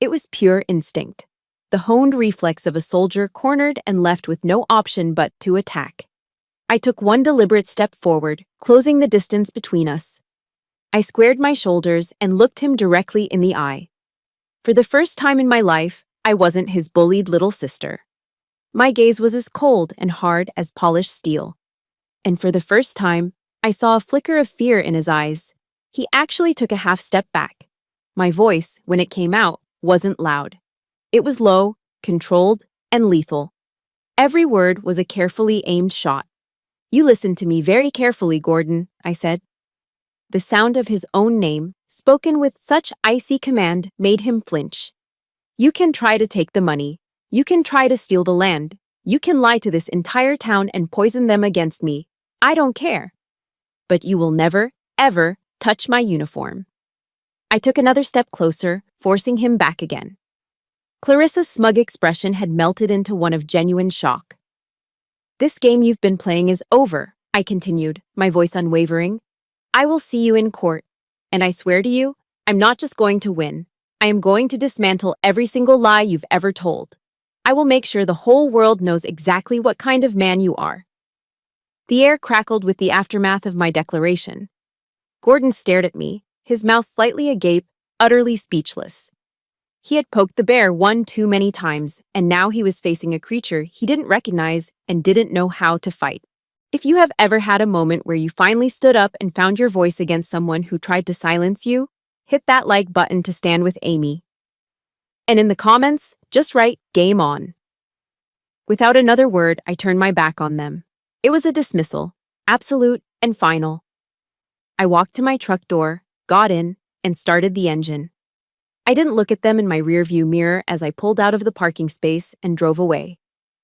It was pure instinct, the honed reflex of a soldier cornered and left with no option but to attack. I took one deliberate step forward, closing the distance between us. I squared my shoulders and looked him directly in the eye. For the first time in my life, I wasn't his bullied little sister. My gaze was as cold and hard as polished steel. And for the first time, I saw a flicker of fear in his eyes. He actually took a half step back. My voice, when it came out, wasn't loud. It was low, controlled, and lethal. Every word was a carefully aimed shot. "You listen to me very carefully, Gordon," I said. The sound of his own name, spoken with such icy command, made him flinch. "You can try to take the money. You can try to steal the land. You can lie to this entire town and poison them against me. I don't care. But you will never, ever touch my uniform." I took another step closer, forcing him back again. Clarissa's smug expression had melted into one of genuine shock. "This game you've been playing is over," I continued, my voice unwavering. "I will see you in court. And I swear to you, I'm not just going to win. I am going to dismantle every single lie you've ever told. I will make sure the whole world knows exactly what kind of man you are." The air crackled with the aftermath of my declaration. Gordon stared at me, his mouth slightly agape, utterly speechless. He had poked the bear one too many times, and now he was facing a creature he didn't recognize and didn't know how to fight. If you have ever had a moment where you finally stood up and found your voice against someone who tried to silence you, hit that like button to stand with Amy. And in the comments, just write "Game on." Without another word, I turned my back on them. It was a dismissal, absolute and final. I walked to my truck door, got in, and started the engine. I didn't look at them in my rearview mirror as I pulled out of the parking space and drove away,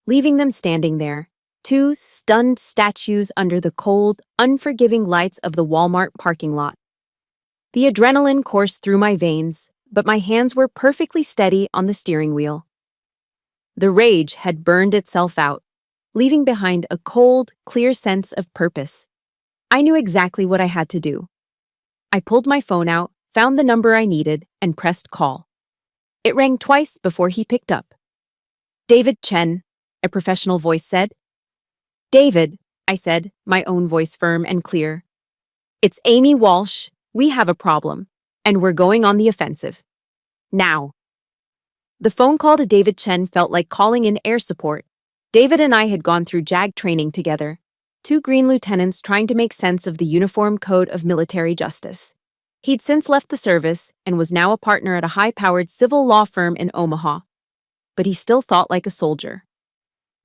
leaving them standing there, two stunned statues under the cold, unforgiving lights of the Walmart parking lot. The adrenaline coursed through my veins, but my hands were perfectly steady on the steering wheel. The rage had burned itself out, leaving behind a cold, clear sense of purpose. I knew exactly what I had to do. I pulled my phone out, found the number I needed, and pressed call. It rang twice before he picked up. "David Chen," a professional voice said. "David," I said, my own voice firm and clear. "It's Amy Walsh. We have a problem, and we're going on the offensive. Now." The phone call to David Chen felt like calling in air support. David and I had gone through JAG training together, two green lieutenants trying to make sense of the Uniform Code of Military Justice. He'd since left the service and was now a partner at a high-powered civil law firm in Omaha. But he still thought like a soldier.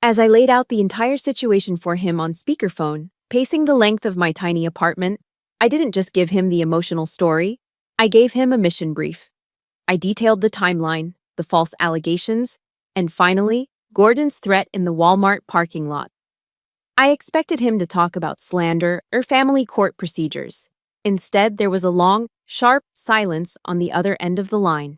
As I laid out the entire situation for him on speakerphone, pacing the length of my tiny apartment, I didn't just give him the emotional story, I gave him a mission brief. I detailed the timeline, the false allegations, and finally, Gordon's threat in the Walmart parking lot. I expected him to talk about slander or family court procedures. Instead, there was a long, sharp silence on the other end of the line.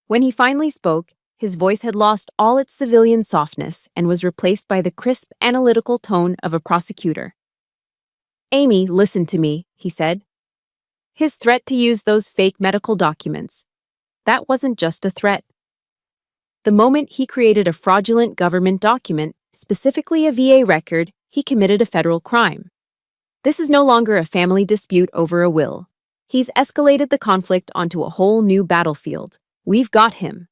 When he finally spoke, his voice had lost all its civilian softness and was replaced by the crisp, analytical tone of a prosecutor. "Amy, listen to me," he said. His threat to use those fake medical documents. That wasn't just a threat. The moment he created a fraudulent government document, specifically a VA record, he committed a federal crime. This is no longer a family dispute over a will. He's escalated the conflict onto a whole new battlefield. We've got him.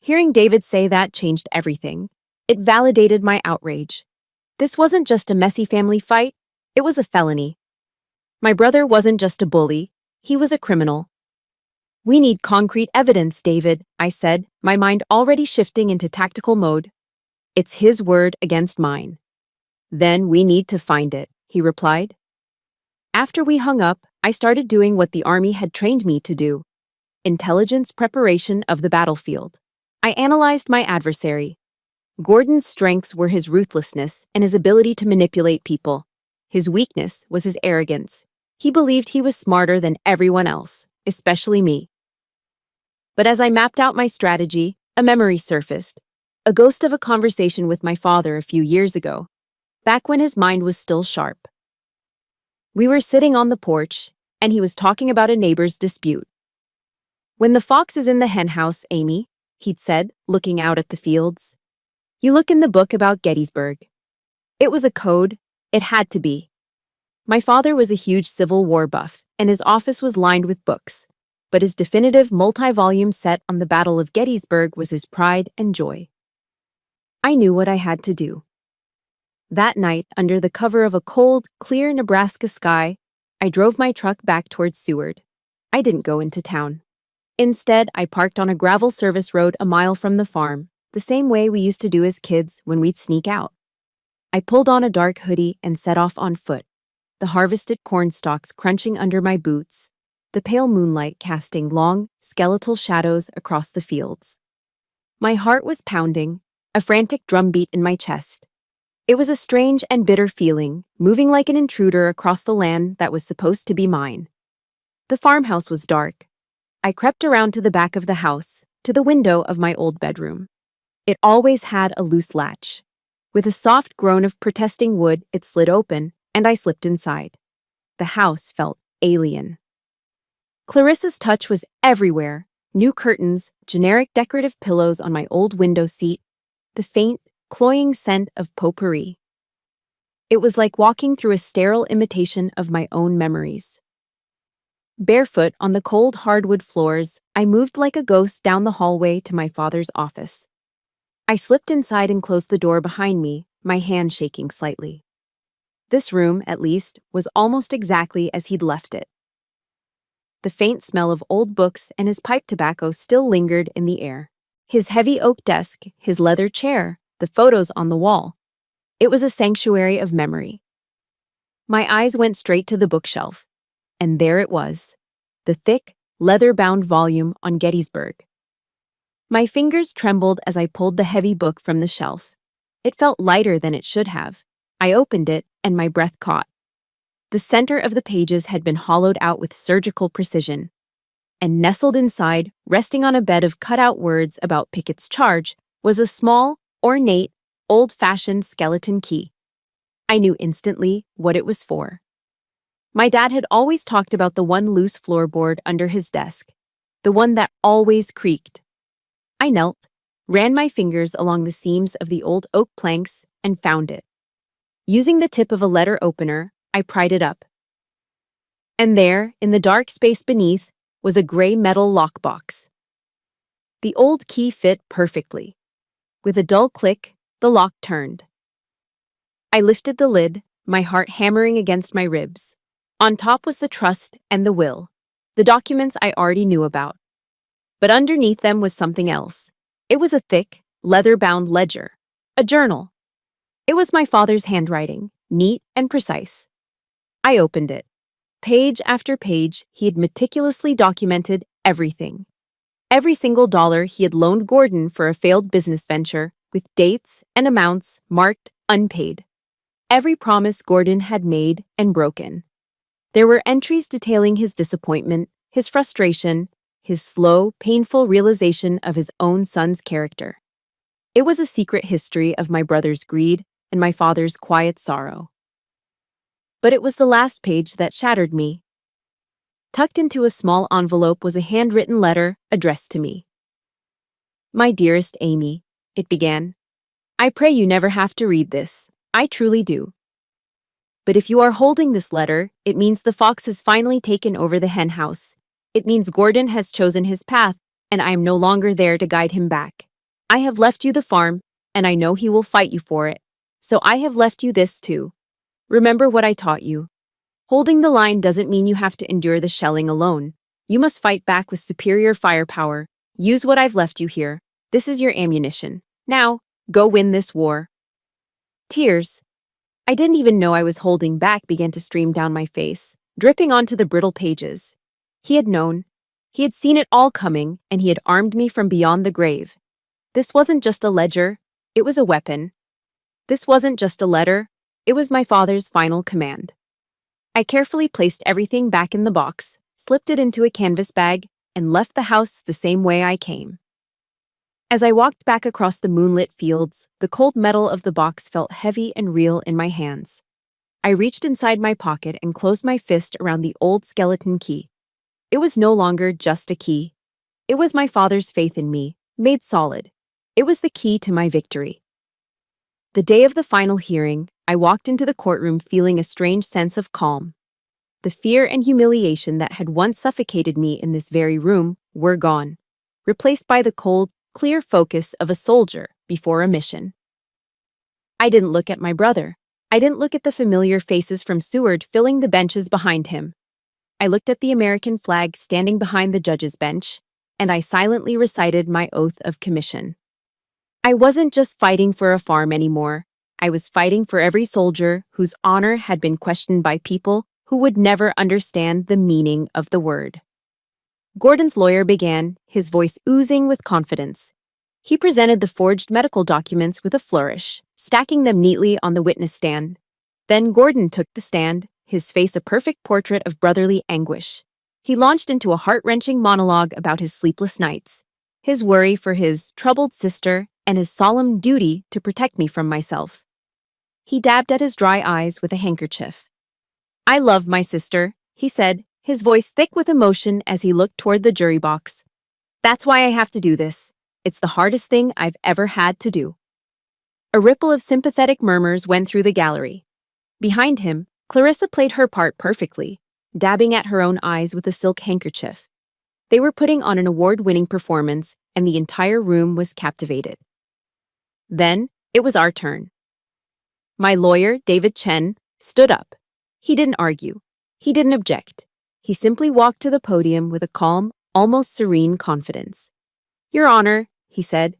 Hearing David say that changed everything. It validated my outrage. This wasn't just a messy family fight, it was a felony. My brother wasn't just a bully, he was a criminal. "We need concrete evidence, David," I said, my mind already shifting into tactical mode. "It's his word against mine." "Then we need to find it," he replied. After we hung up, I started doing what the Army had trained me to do: intelligence preparation of the battlefield. I analyzed my adversary. Gordon's strengths were his ruthlessness and his ability to manipulate people. His weakness was his arrogance. He believed he was smarter than everyone else, especially me. But as I mapped out my strategy, a memory surfaced, a ghost of a conversation with my father a few years ago, back when his mind was still sharp. We were sitting on the porch, and he was talking about a neighbor's dispute. "When the fox is in the henhouse, Amy," he'd said, looking out at the fields, "you look in the book about Gettysburg." It was a code. It had to be. My father was a huge Civil War buff, and his office was lined with books, but his definitive multi-volume set on the Battle of Gettysburg was his pride and joy. I knew what I had to do. That night, under the cover of a cold, clear Nebraska sky, I drove my truck back towards Seward. I didn't go into town. Instead, I parked on a gravel service road a mile from the farm, the same way we used to do as kids when we'd sneak out. I pulled on a dark hoodie and set off on foot, the harvested corn stalks crunching under my boots, the pale moonlight casting long, skeletal shadows across the fields. My heart was pounding, a frantic drumbeat in my chest. It was a strange and bitter feeling, moving like an intruder across the land that was supposed to be mine. The farmhouse was dark. I crept around to the back of the house, to the window of my old bedroom. It always had a loose latch. With a soft groan of protesting wood, it slid open, and I slipped inside. The house felt alien. Clarissa's touch was everywhere. New curtains, generic decorative pillows on my old window seat, the faint, cloying scent of potpourri. It was like walking through a sterile imitation of my own memories. Barefoot on the cold hardwood floors, I moved like a ghost down the hallway to my father's office. I slipped inside and closed the door behind me, my hand shaking slightly. This room, at least, was almost exactly as he'd left it. The faint smell of old books and his pipe tobacco still lingered in the air. His heavy oak desk, his leather chair, the photos on the wall. It was a sanctuary of memory. My eyes went straight to the bookshelf, and there it was, the thick, leather-bound volume on Gettysburg. My fingers trembled as I pulled the heavy book from the shelf. It felt lighter than it should have. I opened it, and my breath caught. The center of the pages had been hollowed out with surgical precision, and nestled inside, resting on a bed of cut-out words about Pickett's charge, was a small, ornate, old-fashioned skeleton key. I knew instantly what it was for. My dad had always talked about the one loose floorboard under his desk, the one that always creaked. I knelt, ran my fingers along the seams of the old oak planks, and found it. Using the tip of a letter opener, I pried it up. And there, in the dark space beneath, was a gray metal lockbox. The old key fit perfectly. With a dull click, the lock turned. I lifted the lid, my heart hammering against my ribs. On top was the trust and the will, the documents I already knew about. But underneath them was something else. It was a thick, leather-bound ledger, a journal. It was my father's handwriting, neat and precise. I opened it. Page after page, he had meticulously documented everything. Every single dollar he had loaned Gordon for a failed business venture, with dates and amounts marked unpaid. Every promise Gordon had made and broken. There were entries detailing his disappointment, his frustration, his slow, painful realization of his own son's character. It was a secret history of my brother's greed and my father's quiet sorrow. But it was the last page that shattered me. Tucked into a small envelope was a handwritten letter addressed to me. "My dearest Amy," it began. "I pray you never have to read this. I truly do. But if you are holding this letter, it means the fox has finally taken over the hen house. It means Gordon has chosen his path, and I am no longer there to guide him back. I have left you the farm, and I know he will fight you for it. So I have left you this too. Remember what I taught you. Holding the line doesn't mean you have to endure the shelling alone. You must fight back with superior firepower. Use what I've left you here. This is your ammunition. Now, go win this war." Tears. I didn't even know I was holding back began to stream down my face, dripping onto the brittle pages. He had known. He had seen it all coming, and he had armed me from beyond the grave. This wasn't just a ledger, it was a weapon. This wasn't just a letter, it was my father's final command. I carefully placed everything back in the box, slipped it into a canvas bag, and left the house the same way I came. As I walked back across the moonlit fields, the cold metal of the box felt heavy and real in my hands. I reached inside my pocket and closed my fist around the old skeleton key. It was no longer just a key. It was my father's faith in me, made solid. It was the key to my victory. The day of the final hearing, I walked into the courtroom feeling a strange sense of calm. The fear and humiliation that had once suffocated me in this very room were gone, replaced by the cold, clear focus of a soldier before a mission. I didn't look at my brother. I didn't look at the familiar faces from Seward filling the benches behind him. I looked at the American flag standing behind the judge's bench, and I silently recited my oath of commission. I wasn't just fighting for a farm anymore. I was fighting for every soldier whose honor had been questioned by people who would never understand the meaning of the word. Gordon's lawyer began, his voice oozing with confidence. He presented the forged medical documents with a flourish, stacking them neatly on the witness stand. Then Gordon took the stand, his face a perfect portrait of brotherly anguish. He launched into a heart-wrenching monologue about his sleepless nights. his worry for his troubled sister, and his solemn duty to protect me from myself. He dabbed at his dry eyes with a handkerchief. "I love my sister," he said, his voice thick with emotion as he looked toward the jury box. "That's why I have to do this. It's the hardest thing I've ever had to do." A ripple of sympathetic murmurs went through the gallery. Behind him, Clarissa played her part perfectly, dabbing at her own eyes with a silk handkerchief. They were putting on an award-winning performance, and the entire room was captivated. Then, it was our turn. My lawyer, David Chen, stood up. He didn't argue. He didn't object. He simply walked to the podium with a calm, almost serene confidence. "Your Honor," he said,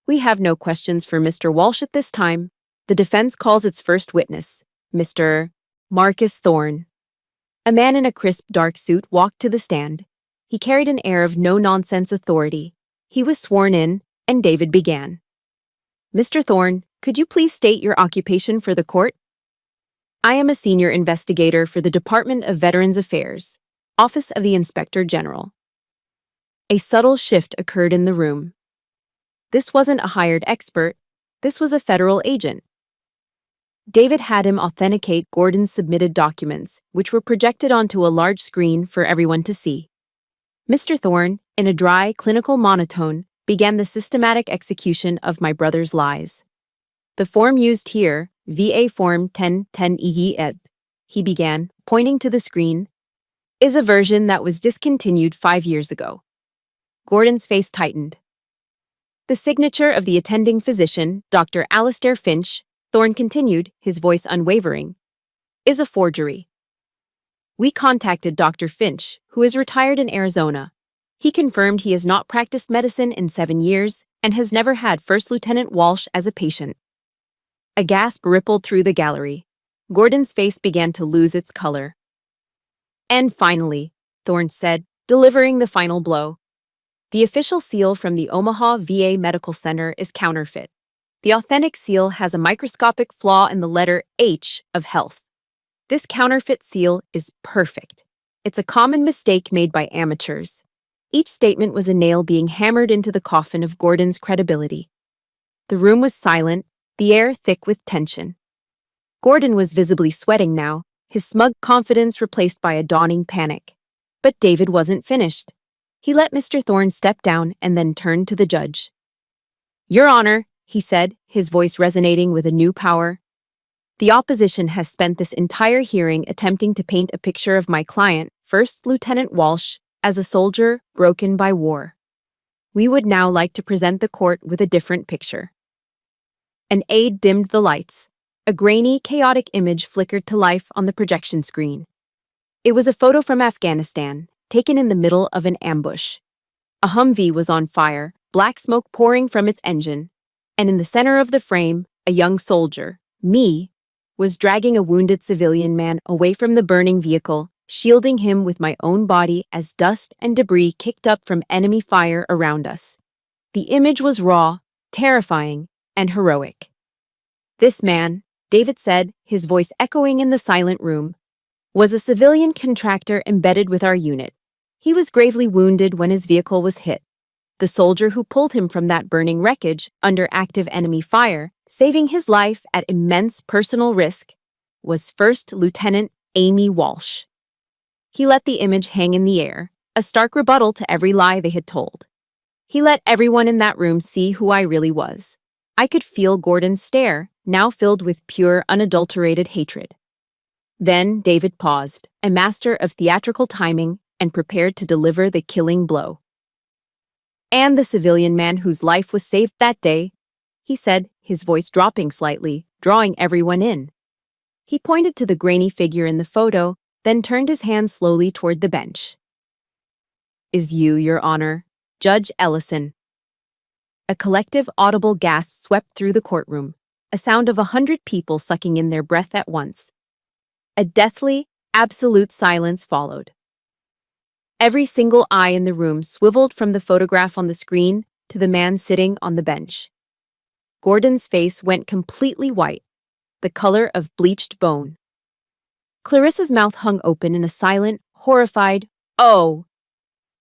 "we have no questions for Mr. Walsh at this time. The defense calls its first witness, Mr. Marcus Thorne." A man in a crisp dark suit walked to the stand. He carried an air of no-nonsense authority. He was sworn in, and David began. "Mr. Thorne, could you please state your occupation for the court?" "I am a senior investigator for the Department of Veterans Affairs, Office of the Inspector General." A subtle shift occurred in the room. This wasn't a hired expert. This was a federal agent. David had him authenticate Gordon's submitted documents, which were projected onto a large screen for everyone to see. Mr. Thorne, in a dry, clinical monotone, began the systematic execution of my brother's lies. "The form used here, VA Form 1010EE, he began, pointing to the screen, "is a version that was discontinued 5 years ago." Gordon's face tightened. "The signature of the attending physician, Dr. Alistair Finch," Thorne continued, his voice unwavering, "is a forgery. We contacted Dr. Finch, who is retired in Arizona. He confirmed he has not practiced medicine in 7 years and has never had First Lieutenant Walsh as a patient." A gasp rippled through the gallery. Gordon's face began to lose its color. "And finally," Thorne said, delivering the final blow, "the official seal from the Omaha VA Medical Center is counterfeit. The authentic seal has a microscopic flaw in the letter H of health. This counterfeit seal is perfect. It's a common mistake made by amateurs." Each statement was a nail being hammered into the coffin of Gordon's credibility. The room was silent, the air thick with tension. Gordon was visibly sweating now, his smug confidence replaced by a dawning panic. But David wasn't finished. He let Mr. Thorne step down and then turned to the judge. "Your Honor," he said, his voice resonating with a new power, "the opposition has spent this entire hearing attempting to paint a picture of my client, First Lieutenant Walsh, as a soldier broken by war. We would now like to present the court with a different picture." An aide dimmed the lights. A grainy, chaotic image flickered to life on the projection screen. It was a photo from Afghanistan, taken in the middle of an ambush. A Humvee was on fire, black smoke pouring from its engine, and in the center of the frame, a young soldier, me, was dragging a wounded civilian man away from the burning vehicle, shielding him with my own body as dust and debris kicked up from enemy fire around us. The image was raw, terrifying, and heroic. "This man," David said, his voice echoing in the silent room, "was a civilian contractor embedded with our unit. He was gravely wounded when his vehicle was hit. The soldier who pulled him from that burning wreckage under active enemy fire, saving his life at immense personal risk, was First Lieutenant Amy Walsh." He let the image hang in the air, a stark rebuttal to every lie they had told. He let everyone in that room see who I really was. I could feel Gordon's stare, now filled with pure, unadulterated hatred. Then David paused, a master of theatrical timing, and prepared to deliver the killing blow. "And the civilian man whose life was saved that day," he said, his voice dropping slightly, drawing everyone in. He pointed to the grainy figure in the photo, then turned his hand slowly toward the bench. "Is you, Your Honor, Judge Ellison." A collective audible gasp swept through the courtroom, a sound of 100 people sucking in their breath at once. A deathly, absolute silence followed. Every single eye in the room swiveled from the photograph on the screen to the man sitting on the bench. Gordon's face went completely white, the color of bleached bone. Clarissa's mouth hung open in a silent, horrified, "Oh!"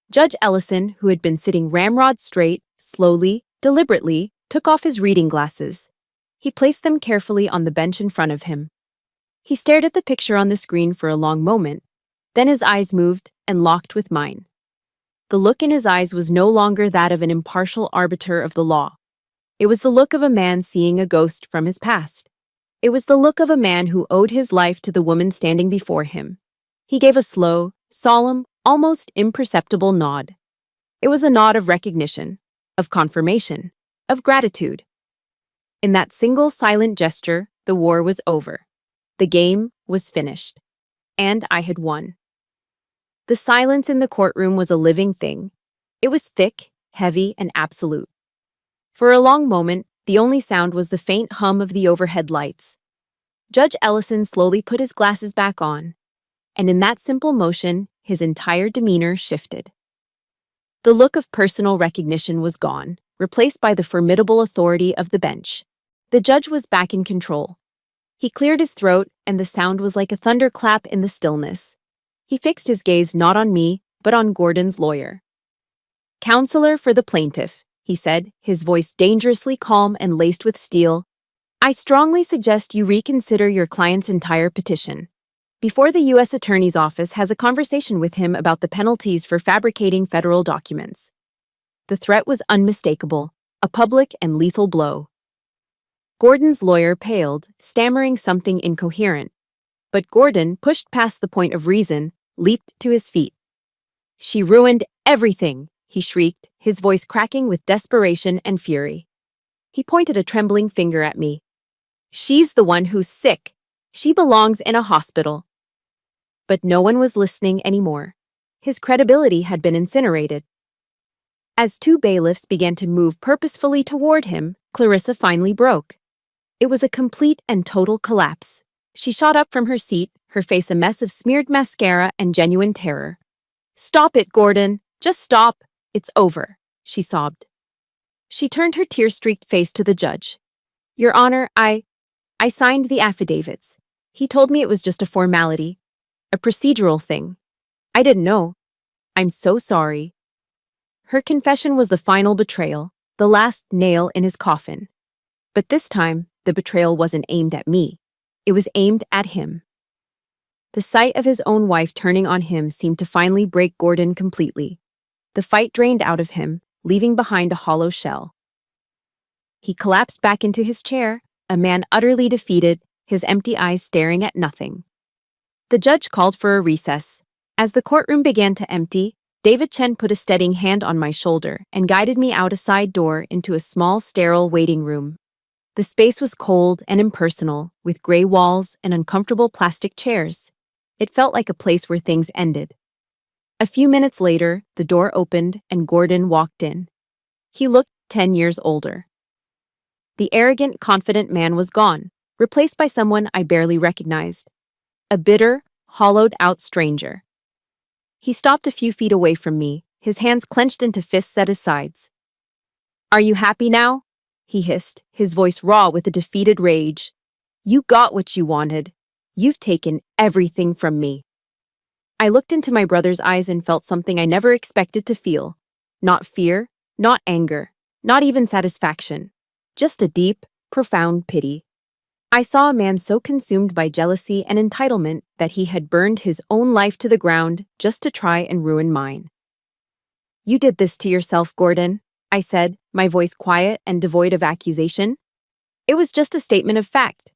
Judge Ellison, who had been sitting ramrod straight, slowly, deliberately, took off his reading glasses. He placed them carefully on the bench in front of him. He stared at the picture on the screen for a long moment. Then his eyes moved and locked with mine. The look in his eyes was no longer that of an impartial arbiter of the law. It was the look of a man seeing a ghost from his past. It was the look of a man who owed his life to the woman standing before him. He gave a slow, solemn, almost imperceptible nod. It was a nod of recognition, of confirmation, of gratitude. In that single silent gesture, the war was over. The game was finished. And I had won. The silence in the courtroom was a living thing. It was thick, heavy, and absolute. For a long moment, the only sound was the faint hum of the overhead lights. Judge Ellison slowly put his glasses back on, and in that simple motion, his entire demeanor shifted. The look of personal recognition was gone, replaced by the formidable authority of the bench. The judge was back in control. He cleared his throat, and the sound was like a thunderclap in the stillness. He fixed his gaze not on me, but on Gordon's lawyer. "Counselor for the plaintiff," he said, his voice dangerously calm and laced with steel, "I strongly suggest you reconsider your client's entire petition. Before the U.S. Attorney's Office has a conversation with him about the penalties for fabricating federal documents." The threat was unmistakable, a public and lethal blow. Gordon's lawyer paled, stammering something incoherent. But Gordon, pushed past the point of reason, leaped to his feet. "She ruined everything," he shrieked, his voice cracking with desperation and fury. He pointed a trembling finger at me. "She's the one who's sick. She belongs in a hospital." But no one was listening anymore. His credibility had been incinerated. As two bailiffs began to move purposefully toward him, Clarissa finally broke. It was a complete and total collapse. She shot up from her seat, her face a mess of smeared mascara and genuine terror. "Stop it, Gordon. Just stop. It's over," she sobbed. She turned her tear-streaked face to the judge. "Your Honor, I signed the affidavits. He told me it was just a formality, a procedural thing. I didn't know. I'm so sorry." Her confession was the final betrayal, the last nail in his coffin. But this time, the betrayal wasn't aimed at me. It was aimed at him. The sight of his own wife turning on him seemed to finally break Gordon completely. The fight drained out of him, leaving behind a hollow shell. He collapsed back into his chair, a man utterly defeated, his empty eyes staring at nothing. The judge called for a recess. As the courtroom began to empty, David Chen put a steadying hand on my shoulder and guided me out a side door into a small, sterile waiting room. The space was cold and impersonal, with gray walls and uncomfortable plastic chairs. It felt like a place where things ended. A few minutes later, the door opened and Gordon walked in. He looked 10 years older. The arrogant, confident man was gone, replaced by someone I barely recognized. A bitter, hollowed-out stranger. He stopped a few feet away from me, his hands clenched into fists at his sides. "Are you happy now?" he hissed, his voice raw with a defeated rage. "You got what you wanted. You've taken everything from me." I looked into my brother's eyes and felt something I never expected to feel. Not fear, not anger, not even satisfaction. Just a deep, profound pity. I saw a man so consumed by jealousy and entitlement that he had burned his own life to the ground just to try and ruin mine. "You did this to yourself, Gordon," I said, my voice quiet and devoid of accusation. It was just a statement of fact.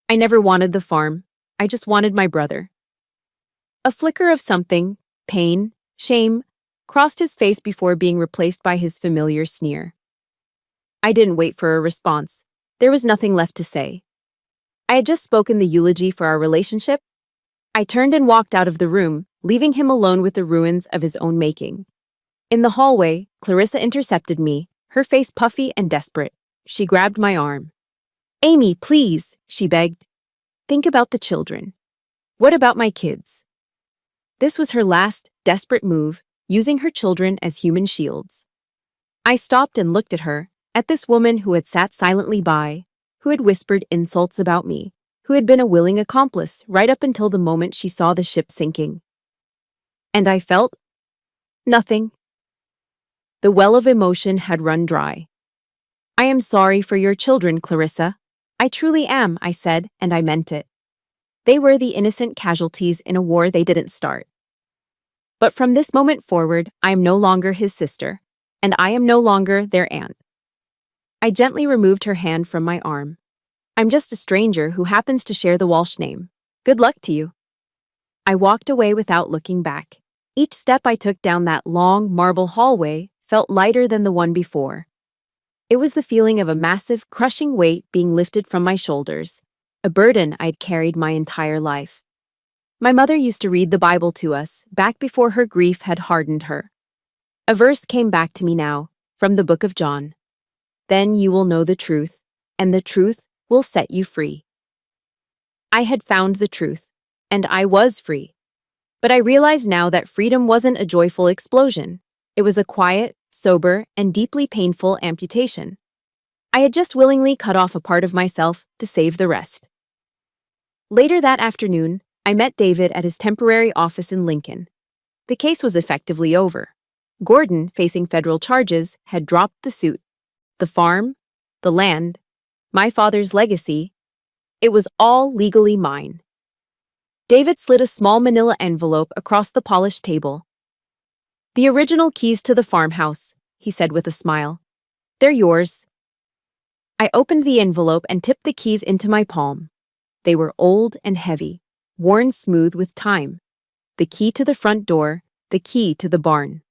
I never wanted the farm. I just wanted my brother. A flicker of something, pain, shame, crossed his face before being replaced by his familiar sneer. I didn't wait for a response. There was nothing left to say. I had just spoken the eulogy for our relationship. I turned and walked out of the room, leaving him alone with the ruins of his own making. In the hallway, Clarissa intercepted me, her face puffy and desperate. She grabbed my arm. "Amy, please," she begged. "Think about the children. What about my kids?" This was her last, desperate move, using her children as human shields. I stopped and looked at her, at this woman who had sat silently by, who had whispered insults about me, who had been a willing accomplice right up until the moment she saw the ship sinking. And I felt Nothing. The well of emotion had run dry. I am sorry for your children, Clarissa. I truly am, I said, and I meant it. They were the innocent casualties in a war they didn't start. But from this moment forward, I am no longer his sister, and I am no longer their aunt. I gently removed her hand from my arm. I'm just a stranger who happens to share the Walsh name. Good luck to you. I walked away without looking back. Each step I took down that long marble hallway felt lighter than the one before. It was the feeling of a massive, crushing weight being lifted from my shoulders, a burden I'd carried my entire life. My mother used to read the Bible to us, back before her grief had hardened her. A verse came back to me now, from the book of John. Then you will know the truth, and the truth will set you free. I had found the truth, and I was free. But I realized now that freedom wasn't a joyful explosion. It was a quiet, sober, and deeply painful amputation. I had just willingly cut off a part of myself to save the rest. Later that afternoon, I met David at his temporary office in Lincoln. The case was effectively over. Gordon, facing federal charges, had dropped the suit. The farm, the land, my father's legacy, it was all legally mine. David slid a small manila envelope across the polished table. The original keys to the farmhouse, he said with a smile. They're yours. I opened the envelope and tipped the keys into my palm. They were old and heavy, worn smooth with time. The key to the front door, the key to the barn.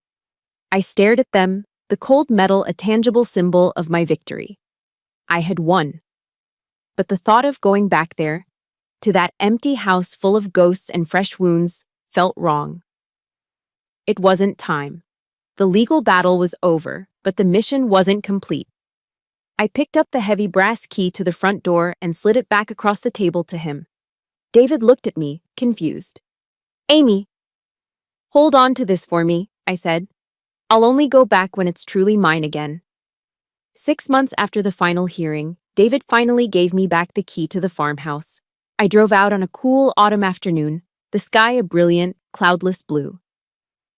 I stared at them, the cold metal a tangible symbol of my victory. I had won. But the thought of going back there, to that empty house full of ghosts and fresh wounds, felt wrong. It wasn't time. The legal battle was over, but the mission wasn't complete. I picked up the heavy brass key to the front door and slid it back across the table to him. David looked at me, confused. Amy. Hold on to this for me, I said. I'll only go back when it's truly mine again. 6 months after the final hearing, David finally gave me back the key to the farmhouse. I drove out on a cool autumn afternoon, the sky a brilliant, cloudless blue.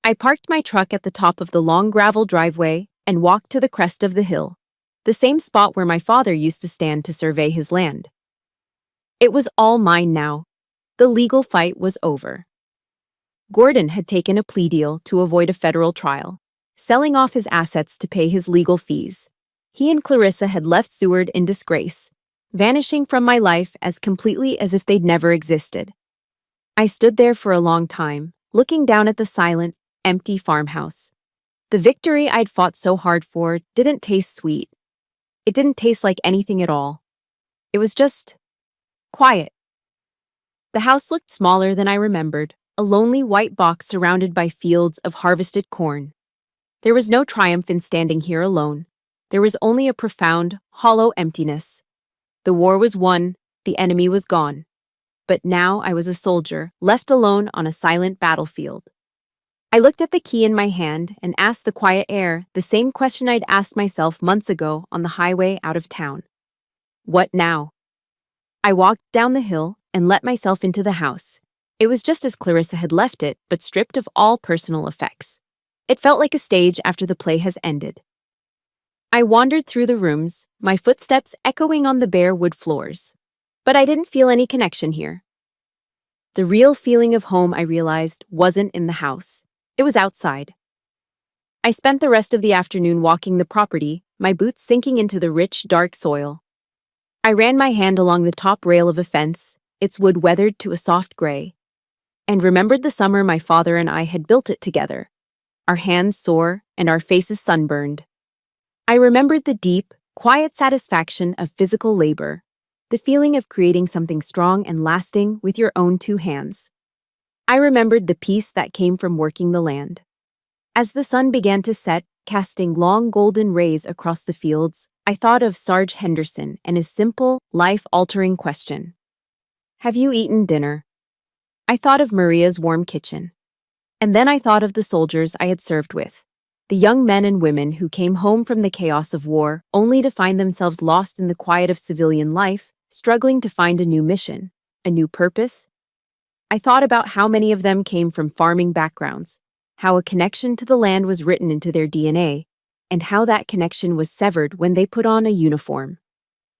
I parked my truck at the top of the long gravel driveway and walked to the crest of the hill, the same spot where my father used to stand to survey his land. It was all mine now. The legal fight was over. Gordon had taken a plea deal to avoid a federal trial, selling off his assets to pay his legal fees. He and Clarissa had left Seward in disgrace, vanishing from my life as completely as if they'd never existed. I stood there for a long time, looking down at the silent, empty farmhouse. The victory I'd fought so hard for didn't taste sweet. It didn't taste like anything at all. It was just quiet. The house looked smaller than I remembered, a lonely white box surrounded by fields of harvested corn. There was no triumph in standing here alone. There was only a profound, hollow emptiness. The war was won, the enemy was gone. But now I was a soldier, left alone on a silent battlefield. I looked at the key in my hand and asked the quiet air the same question I'd asked myself months ago on the highway out of town. What now? I walked down the hill and let myself into the house. It was just as Clarissa had left it, but stripped of all personal effects. It felt like a stage after the play has ended. I wandered through the rooms, my footsteps echoing on the bare wood floors. But I didn't feel any connection here. The real feeling of home, I realized, wasn't in the house. It was outside. I spent the rest of the afternoon walking the property, my boots sinking into the rich, dark soil. I ran my hand along the top rail of a fence, its wood weathered to a soft gray, and remembered the summer my father and I had built it together, our hands sore and our faces sunburned. I remembered the deep, quiet satisfaction of physical labor, the feeling of creating something strong and lasting with your own 2 hands. I remembered the peace that came from working the land. As the sun began to set, casting long golden rays across the fields, I thought of Sarge Henderson and his simple, life-altering question. Have you eaten dinner? I thought of Maria's warm kitchen. And then I thought of the soldiers I had served with, the young men and women who came home from the chaos of war only to find themselves lost in the quiet of civilian life, struggling to find a new mission, a new purpose. I thought about how many of them came from farming backgrounds, how a connection to the land was written into their DNA, and how that connection was severed when they put on a uniform.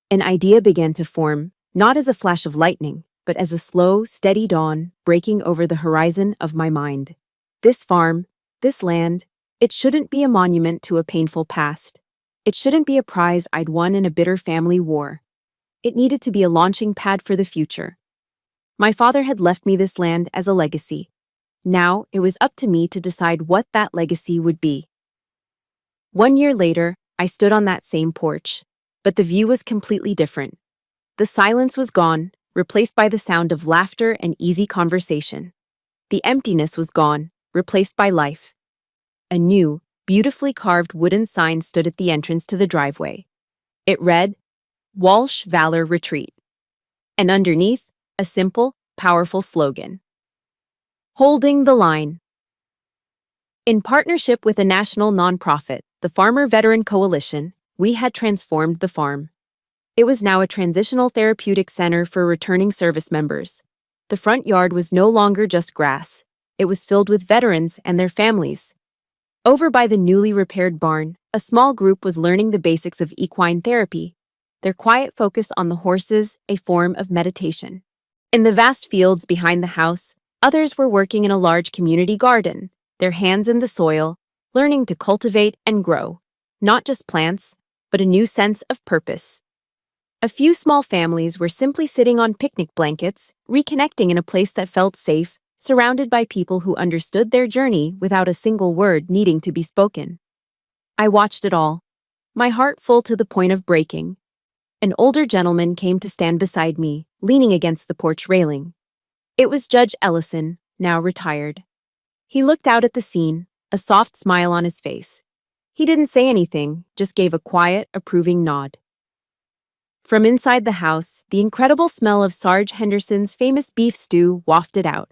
An idea began to form, not as a flash of lightning, but as a slow, steady dawn breaking over the horizon of my mind. This farm, this land, it shouldn't be a monument to a painful past. It shouldn't be a prize I'd won in a bitter family war. It needed to be a launching pad for the future. My father had left me this land as a legacy. Now it was up to me to decide what that legacy would be. 1 year later, I stood on that same porch, but the view was completely different. The silence was gone, replaced by the sound of laughter and easy conversation. The emptiness was gone, replaced by life. A new, beautifully carved wooden sign stood at the entrance to the driveway. It read, "Walsh Valor Retreat," and underneath, a simple, powerful slogan: "Holding the Line." In partnership with a national nonprofit, the Farmer Veteran Coalition, we had transformed the farm. It was now a transitional therapeutic center for returning service members. The front yard was no longer just grass. It was filled with veterans and their families. Over by the newly repaired barn, a small group was learning the basics of equine therapy, their quiet focus on the horses a form of meditation. In the vast fields behind the house, others were working in a large community garden, their hands in the soil, learning to cultivate and grow, not just plants, but a new sense of purpose. A few small families were simply sitting on picnic blankets, reconnecting in a place that felt safe, surrounded by people who understood their journey without a single word needing to be spoken. I watched it all, my heart full to the point of breaking. An older gentleman came to stand beside me, leaning against the porch railing. It was Judge Ellison, now retired. He looked out at the scene, a soft smile on his face. He didn't say anything, just gave a quiet, approving nod. From inside the house, the incredible smell of Sarge Henderson's famous beef stew wafted out.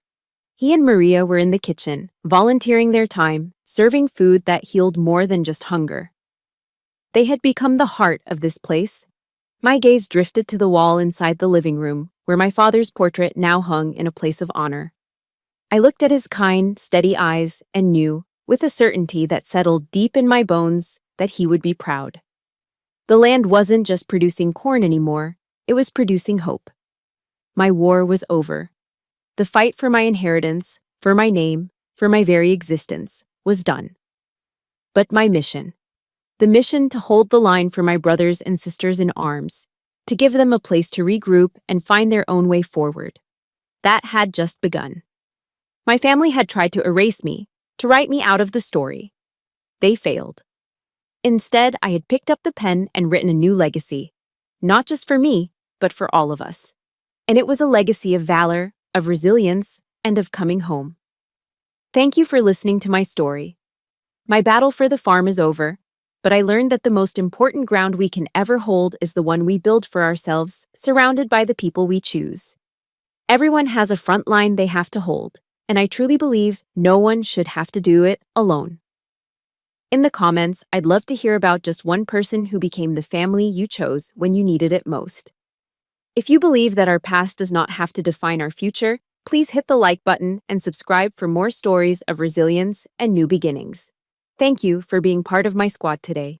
He and Maria were in the kitchen, volunteering their time, serving food that healed more than just hunger. They had become the heart of this place. My gaze drifted to the wall inside the living room, where my father's portrait now hung in a place of honor. I looked at his kind, steady eyes and knew, with a certainty that settled deep in my bones, that he would be proud. The land wasn't just producing corn anymore, it was producing hope. My war was over. The fight for my inheritance, for my name, for my very existence, was done. But my mission, the mission to hold the line for my brothers and sisters in arms, to give them a place to regroup and find their own way forward, that had just begun. My family had tried to erase me, to write me out of the story. They failed. Instead, I had picked up the pen and written a new legacy, not just for me, but for all of us. And it was a legacy of valor, of resilience, and of coming home. Thank you for listening to my story. My battle for the farm is over, but I learned that the most important ground we can ever hold is the one we build for ourselves, surrounded by the people we choose. Everyone has a front line they have to hold, and I truly believe no one should have to do it alone. In the comments, I'd love to hear about just one person who became the family you chose when you needed it most. If you believe that our past does not have to define our future, please hit the like button and subscribe for more stories of resilience and new beginnings. Thank you for being part of my squad today.